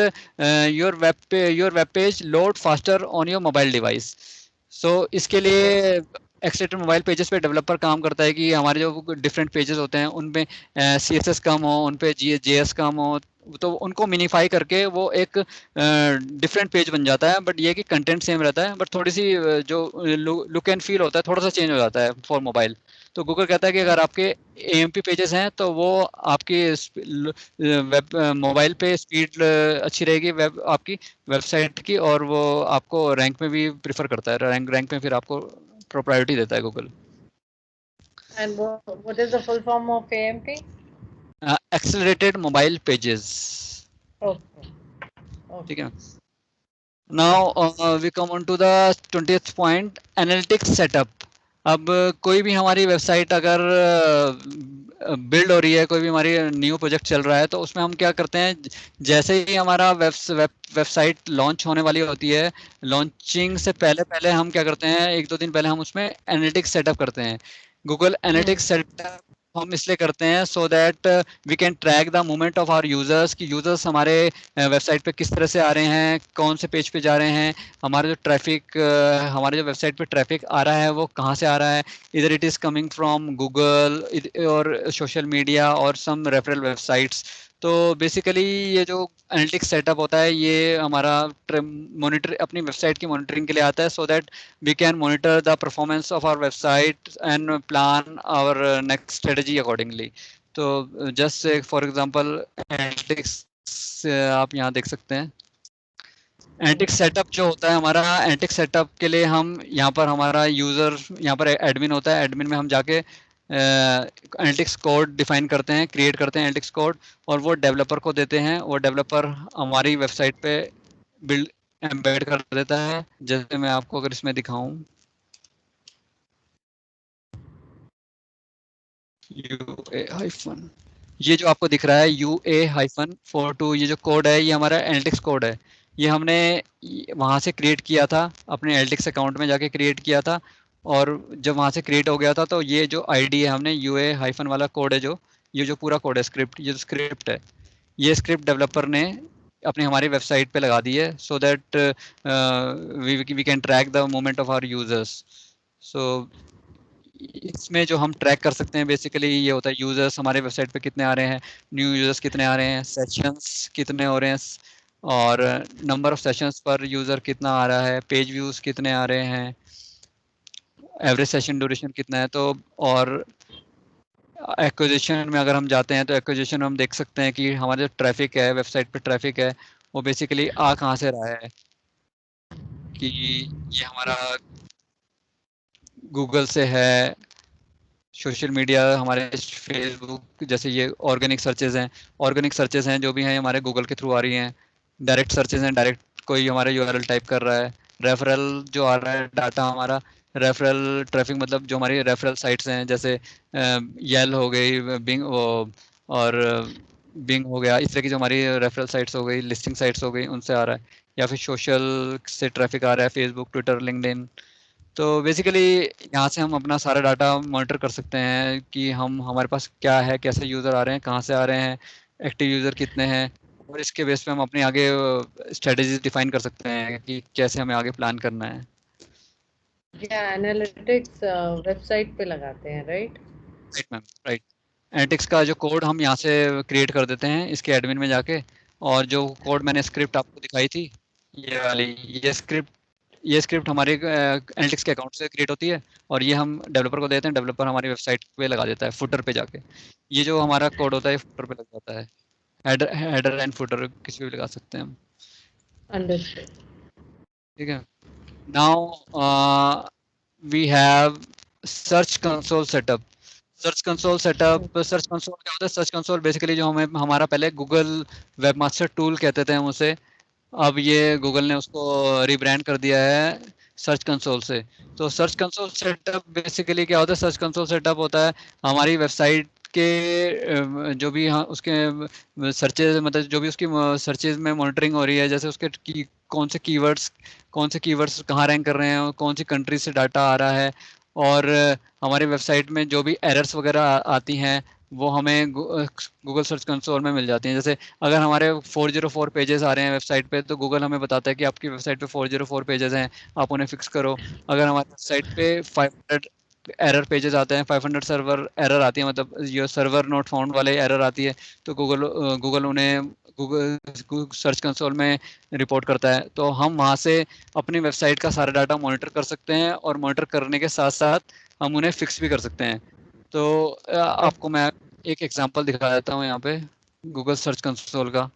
your web page load faster on your mobile device. So इसके लिए एक्सेलेटेड मोबाइल पेजेस पे डेवलपर काम करता है कि हमारे जो डिफरेंट पेजेस होते हैं उनपे CSS कम हो, उन पे JS कम हो, तो उनको मिनीफाई करके वो एक डिफरेंट पेज बन जाता है। बट ये कि कंटेंट सेम रहता है, बट थोड़ी सी जो लुक एंड फील होता है थोड़ा सा चेंज हो जाता है फॉर मोबाइल। तो गूगल कहता है कि अगर आपके AMP पेजेस हैं तो वो आपकी वेब मोबाइल पे स्पीड अच्छी रहेगी वेब आपकी वेबसाइट की, और वो आपको रैंक में भी प्रिफर करता है, रैंक में फिर आपको प्रायोरिटी देता है Google. And what is the full form of AMP? Accelerated mobile pages. Okay. ठीक है, Okay. Now we come on to the 20th point, analytics setup. अब कोई भी हमारी वेबसाइट अगर बिल्ड हो रही है, कोई भी हमारी न्यू प्रोजेक्ट चल रहा है, तो उसमें हम क्या करते हैं, जैसे ही हमारा वेबसाइट लॉन्च होने वाली होती है, लॉन्चिंग से पहले पहले हम क्या करते हैं, एक दो दिन पहले हम उसमें एनालिटिक्स सेटअप करते हैं। गूगल एनालिटिक्स सेटअप हम इसलिए करते हैं so that we can track the movement of our users, कि यूजर्स हमारे वेबसाइट पे किस तरह से आ रहे हैं, कौन से पेज पे जा रहे हैं, हमारे जो ट्रैफिक हमारे जो वेबसाइट पे ट्रैफिक आ रहा है वो कहाँ से आ रहा है, इधर it is coming from Google और सोशल मीडिया और सम रेफरल वेबसाइट्स। तो बेसिकली ये जो एनालिटिक्स सेटअप होता है ये हमारा मॉनिटर अपनी वेबसाइट की मॉनिटरिंग के लिए आता है, so that we can monitor the performance of our website and plan our next strategy accordingly. तो just for example analytics आप यहाँ देख सकते हैं। एनालिटिक्स सेटअप जो होता है हमारा, एनालिटिक्स सेटअप के लिए हम यहाँ पर हमारा यूज़र यहाँ पर एडमिन होता है, एडमिन में हम जाके एनालिटिक्स कोड डिफाइन करते हैं, क्रिएट करते हैं एनालिटिक्स कोड, और वो डेवलपर को देते हैं। वो डेवलपर हमारी वेबसाइट पे बिल्ड एम्बेड कर देता है। जैसे मैं आपको अगर इसमें दिखाऊं, UA-, ये जो आपको दिख रहा है UA-42, ये जो कोड है ये हमारा एनालिटिक्स कोड है। ये हमने वहाँ से क्रिएट किया था, अपने एनालिटिक्स अकाउंट में जाके क्रिएट किया था, और जब वहाँ से क्रिएट हो गया था तो ये जो आईडी है हमने UA- वाला कोड है, जो ये जो पूरा कोड है स्क्रिप्ट, ये जो स्क्रिप्ट है, ये स्क्रिप्ट डेवलपर ने अपनी हमारी वेबसाइट पे लगा दी है, so that we can track the movement of our users. So इसमें जो हम ट्रैक कर सकते हैं बेसिकली ये होता है, यूजर्स हमारे वेबसाइट पे कितने आ रहे हैं, न्यू यूजर्स कितने आ रहे हैं, सेशंस कितने हो रहे हैं, और नंबर ऑफ सेशंस पर यूजर कितना आ रहा है, पेज व्यूज कितने आ रहे हैं, एवरेज सेशन ड्यूरेशन कितना है। तो और एक्विजिशन में अगर हम जाते हैं तो एक्विजिशन में हम देख सकते हैं कि हमारे जो ट्रैफिक है, वेबसाइट पे ट्रैफिक है, वो बेसिकली आ कहाँ से रहा है, कि ये हमारा गूगल से है, सोशल मीडिया हमारे फेसबुक, जैसे ये ऑर्गेनिक सर्चेज हैं, ऑर्गेनिक सर्चेज हैं जो भी हैं हमारे गूगल के थ्रू आ रही हैं। डायरेक्ट सर्चेज हैं, डायरेक्ट कोई हमारा यूआरएल टाइप कर रहा है। रेफरल जो आ रहा है डाटा हमारा, रेफरल ट्रैफिक मतलब जो हमारी रेफरल साइट्स हैं, जैसे येल हो गई, बिंग और बिंग हो गया, इस तरह की जो हमारी रेफरल साइट्स हो गई, लिस्टिंग साइट्स हो गई, उनसे आ रहा है। या फिर सोशल से ट्रैफिक आ रहा है, फेसबुक, ट्विटर, लिंक्डइन। तो बेसिकली यहाँ से हम अपना सारा डाटा मॉनिटर कर सकते हैं कि हम हमारे पास क्या है, कैसे यूज़र आ रहे हैं, कहाँ से आ रहे हैं, एक्टिव यूज़र कितने हैं, और इसके बेस पे हम अपने आगे स्ट्रेटजीज डिफाइन कर सकते हैं कि कैसे हमें आगे प्लान करना है। या एनालिटिक्स वेबसाइट पे लगाते हैं, right? Right ma'am, right. Analytics का जो कोड हम यहाँ से क्रिएट कर देते हैं इसके एडमिन में जाके, और जो कोड मैंने स्क्रिप्ट आपको दिखाई थी, ये वाली, ये स्क्रिप्ट हमारे एनालिटिक्स के अकाउंट से क्रिएट होती है, और ये हम डेवलपर को देते हैं, डेवलपर हमारी वेबसाइट पे लगा देता है फुटर पे जाके। ये जो हमारा कोड होता है फुटर पे लग जाता है, हेडर एंड फुटर किसी भी लगा सकते हैं हम। अंडरस्टूड। ठीक है। Now we have search console setup. Search console setup, search console क्या होता है? सर्च कंसोल बेसिकली जो हमें हमारा पहले गूगल वेबमास्टर टूल कहते थे हम उसे, अब ये गूगल ने उसको रिब्रांड कर दिया है सर्च कंसोल से। तो सर्च कंसोल सेटअप बेसिकली क्या होता है? सर्च कंसोल सेटअप होता है हमारी वेबसाइट के जो भी उसके सर्चेज, मतलब जो भी उसकी सर्चेज में मॉनिटरिंग हो रही है, जैसे उसके कौन से कीवर्ड्स कहाँ रैंक कर रहे हैं, कौन सी कंट्री से डाटा आ रहा है, और हमारी वेबसाइट में जो भी एरर्स वगैरह आती हैं वो हमें गूगल सर्च कंसोल में मिल जाती हैं। जैसे अगर हमारे 404 पेजेस आ रहे हैं वेबसाइट पे, तो गूगल हमें बताता है कि आपकी वेबसाइट पे 404 पेजेस हैं, आप उन्हें फिक्स करो। अगर हमारी वेबसाइट पे 500 एरर पेजेस आते हैं, 500 सर्वर एरर आती है, मतलब ये सर्वर नोट फाउंड वाले एरर आती है, तो गूगल उन्हें गूगल सर्च कंसोल में रिपोर्ट करता है। तो हम वहाँ से अपनी वेबसाइट का सारा डाटा मॉनिटर कर सकते हैं, और मॉनिटर करने के साथ साथ हम उन्हें फिक्स भी कर सकते हैं। तो आपको मैं एक एग्जांपल दिखा देता हूँ यहाँ पे गूगल सर्च कंसोल का।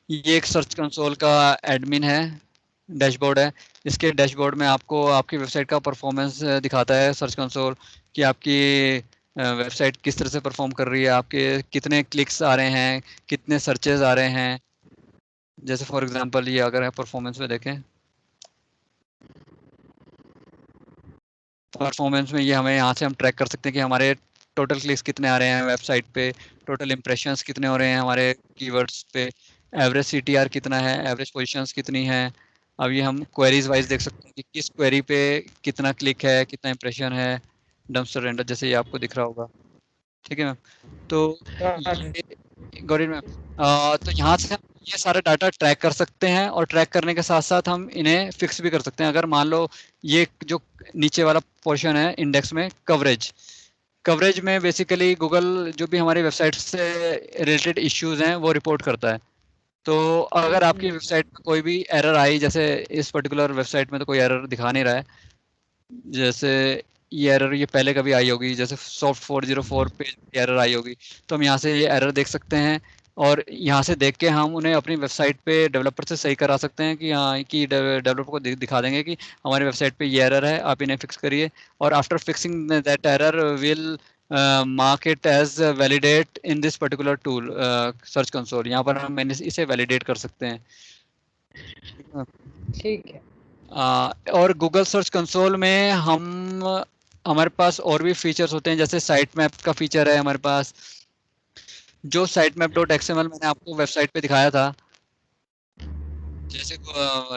ये एक सर्च कंसोल का एडमिन है, डैशबोर्ड है। इसके डैशबोर्ड में आपको आपकी वेबसाइट का परफॉर्मेंस दिखाता है सर्च कंसोल, कि आपकी वेबसाइट किस तरह से परफॉर्म कर रही है, आपके कितने क्लिक्स आ रहे हैं, कितने सर्चेज आ रहे हैं। जैसे फॉर एग्जांपल ये अगर परफॉर्मेंस में देखें, परफॉर्मेंस में ये हमें यहाँ से हम ट्रैक कर सकते हैं कि हमारे टोटल क्लिक्स कितने आ रहे हैं वेबसाइट पे, टोटल इम्प्रेशंस कितने हो रहे हैं हमारे कीवर्ड्स पे, एवरेज सीटीआर कितना है, एवरेज पोजीशंस कितनी है। अब ये हम क्वेरीज वाइज देख सकते हैं कि किस क्वेरी पे कितना क्लिक है, कितना इम्प्रेशन है, डम्पस्टर रेंडर जैसे ये आपको दिख रहा होगा। ठीक है मैम। तो ये गॉट इट मैम। तो यहाँ से हम ये सारा डाटा ट्रैक कर सकते हैं, और ट्रैक करने के साथ साथ हम इन्हें फिक्स भी कर सकते हैं। अगर मान लो ये जो नीचे वाला पोर्शन है इंडेक्स में, कवरेज, कवरेज में बेसिकली गूगल जो भी हमारी वेबसाइट से रिलेटेड इश्यूज हैं वो रिपोर्ट करता है। तो अगर आपकी वेबसाइट में कोई भी एरर आई, जैसे इस पर्टिकुलर वेबसाइट में तो कोई एरर दिखा नहीं रहा है, जैसे ये एरर ये पहले कभी आई होगी, जैसे सॉफ्ट 404 पेज एरर आई होगी, तो हम यहाँ से ये एरर देख सकते हैं, और यहाँ से देख के हम उन्हें अपनी वेबसाइट पे डेवलपर से सही करा सकते हैं कि हाँ, कि डेवलपर को दिखा देंगे कि हमारी वेबसाइट पे ये एरर है, आप इन्हें फिक्स करिए। और after fixing that error will mark it as validate in this particular tool search console. यहाँ पर हम इसे वैलिडेट कर सकते हैं। ठीक है। और गूगल सर्च कंसोल में हमारे पास और भी फीचर्स होते हैं, जैसे साइट मैप का फीचर है हमारे पास। जो साइट मैप डॉट एक्सएमएल मैंने आपको वेबसाइट पे दिखाया था, जैसे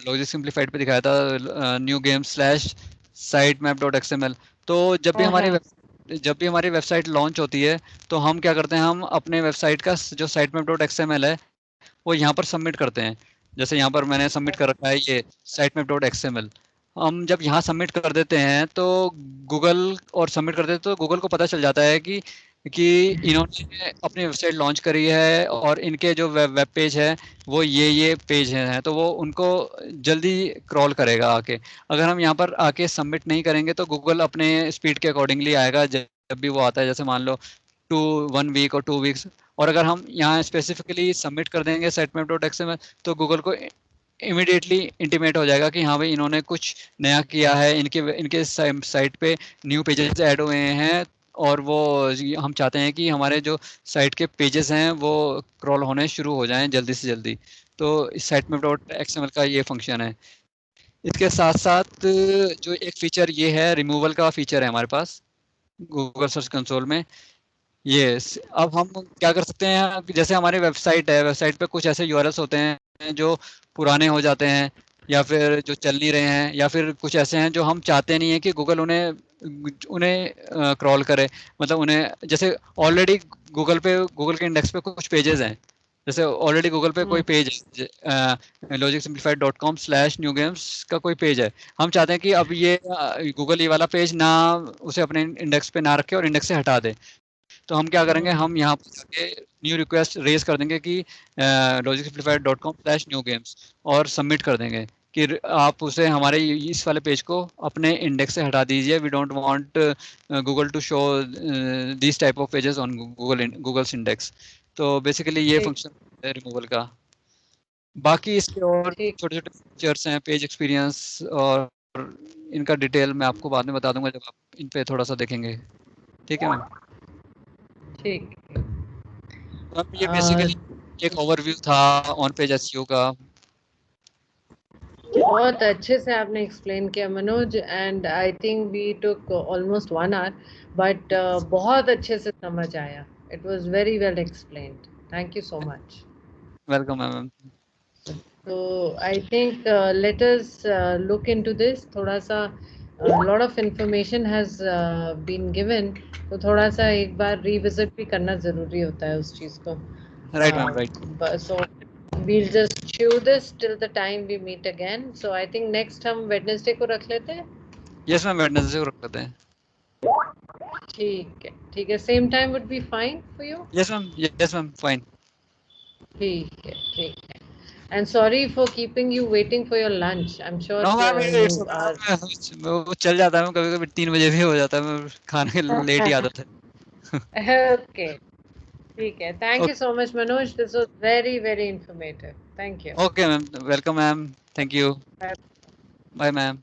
लॉजिक सिंप्लीफाइड पे दिखाया था, new game slash site map dot XML. तो जब भी हमारी वेबसाइट लॉन्च होती है, तो हम क्या करते हैं, हम अपने वेबसाइट का जो साइट मैप डॉट एक्सएमएल है वो यहाँ पर सबमिट करते हैं। जैसे यहाँ पर मैंने सबमिट कर रखा है ये sitemap.xml। हम जब यहाँ सबमिट कर देते हैं तो गूगल को पता चल जाता है कि कि इन्होंने अपनी वेबसाइट लॉन्च करी है और इनके जो वेब पेज है वो ये पेज हैं, तो वो उनको जल्दी क्रॉल करेगा आके। अगर हम यहाँ पर आके सबमिट नहीं करेंगे तो गूगल अपने स्पीड के अकॉर्डिंगली आएगा जब भी वो आता है, जैसे मान लो 1 वीक और 2 वीक्स। और अगर हम यहाँ स्पेसिफिकली सबमिट कर देंगे sitemap.xml तो गूगल को इमीडिएटली इंटीमेट हो जाएगा कि हाँ भाई इन्होंने कुछ नया किया है, इनके साइट पे न्यू पेजेस ऐड हुए हैं, और वो हम चाहते हैं कि हमारे जो साइट के पेजेस हैं वो क्रॉल होने शुरू हो जाएं जल्दी से जल्दी। तो इस sitemap.xml का ये फंक्शन है। इसके साथ साथ जो एक फीचर ये है, रिमूवल का फीचर है हमारे पास गूगल सर्च कंसोल में। यस, अब हम क्या कर सकते हैं, जैसे हमारी वेबसाइट है, वेबसाइट पे कुछ ऐसे यूआरएल्स होते हैं जो पुराने हो जाते हैं या फिर जो चल नहीं रहे हैं, या फिर कुछ ऐसे हैं जो हम चाहते नहीं है कि गूगल उन्हें उन्हें क्रॉल करे। मतलब उन्हें जैसे ऑलरेडी गूगल के इंडेक्स पे कुछ पेजेस हैं, जैसे ऑलरेडी गूगल पे कोई पेज है, logicsimplified.com/newgames का कोई पेज है। हम चाहते हैं कि अब ये गूगल ये वाला पेज ना उसे अपने इंडेक्स पे ना रखे और इंडेक्स से हटा दे। तो हम क्या करेंगे, हम यहाँ पर जाके न्यू रिक्वेस्ट रेज कर देंगे कि logicsimplified.com/newgames और सबमिट कर देंगे कि आप उसे हमारे इस वाले पेज को अपने इंडेक्स से हटा दीजिए। We don't want Google to show this type of pages on Google's index. तो बेसिकली ये फंक्शन है रिमूवल का। बाकी इसके और छोटे छोटे फीचर्स हैं, पेज एक्सपीरियंस और इनका डिटेल मैं आपको बाद में बता दूंगा जब आप इन पे थोड़ा सा देखेंगे। ठीक है मैम? ठीक। अब ये बेसिकली एक ओवरव्यू था ऑन पेज एसईओ का। बहुत अच्छे से आपने एक्सप्लेन किया Manoj, and I think we took almost 1 hour, but बहुत अच्छे से समझ आया। It was very well explained. Thank you so much. Welcome ma'am. So I think let us look into this. थोड़ा सा lot of information has been given, तो थोड़ा सा एक बार revisit भी करना जरूरी होता है उस चीज को। Right ma'am, right. So we'll just chew this till the time we meet again. So I think next हम Wednesday को रख लेते हैं। यस मैम, वेडनेसडे को रख लेते हैं। ठीक है, same time would be fine for you? Yes ma'am, fine. ठीक है। And sorry for keeping you waiting for your lunch. I'm sure no ma'am, you are वो चल जाता है, कभी कभी 3 बजे भी हो जाता है, मैं खाने के लेट ही आदत है। okay. ठीक है। Thank you so much, Manoj. This was very, very informative. Thank you. Okay ma'am, welcome ma'am, thank you. Bye. Bye ma'am.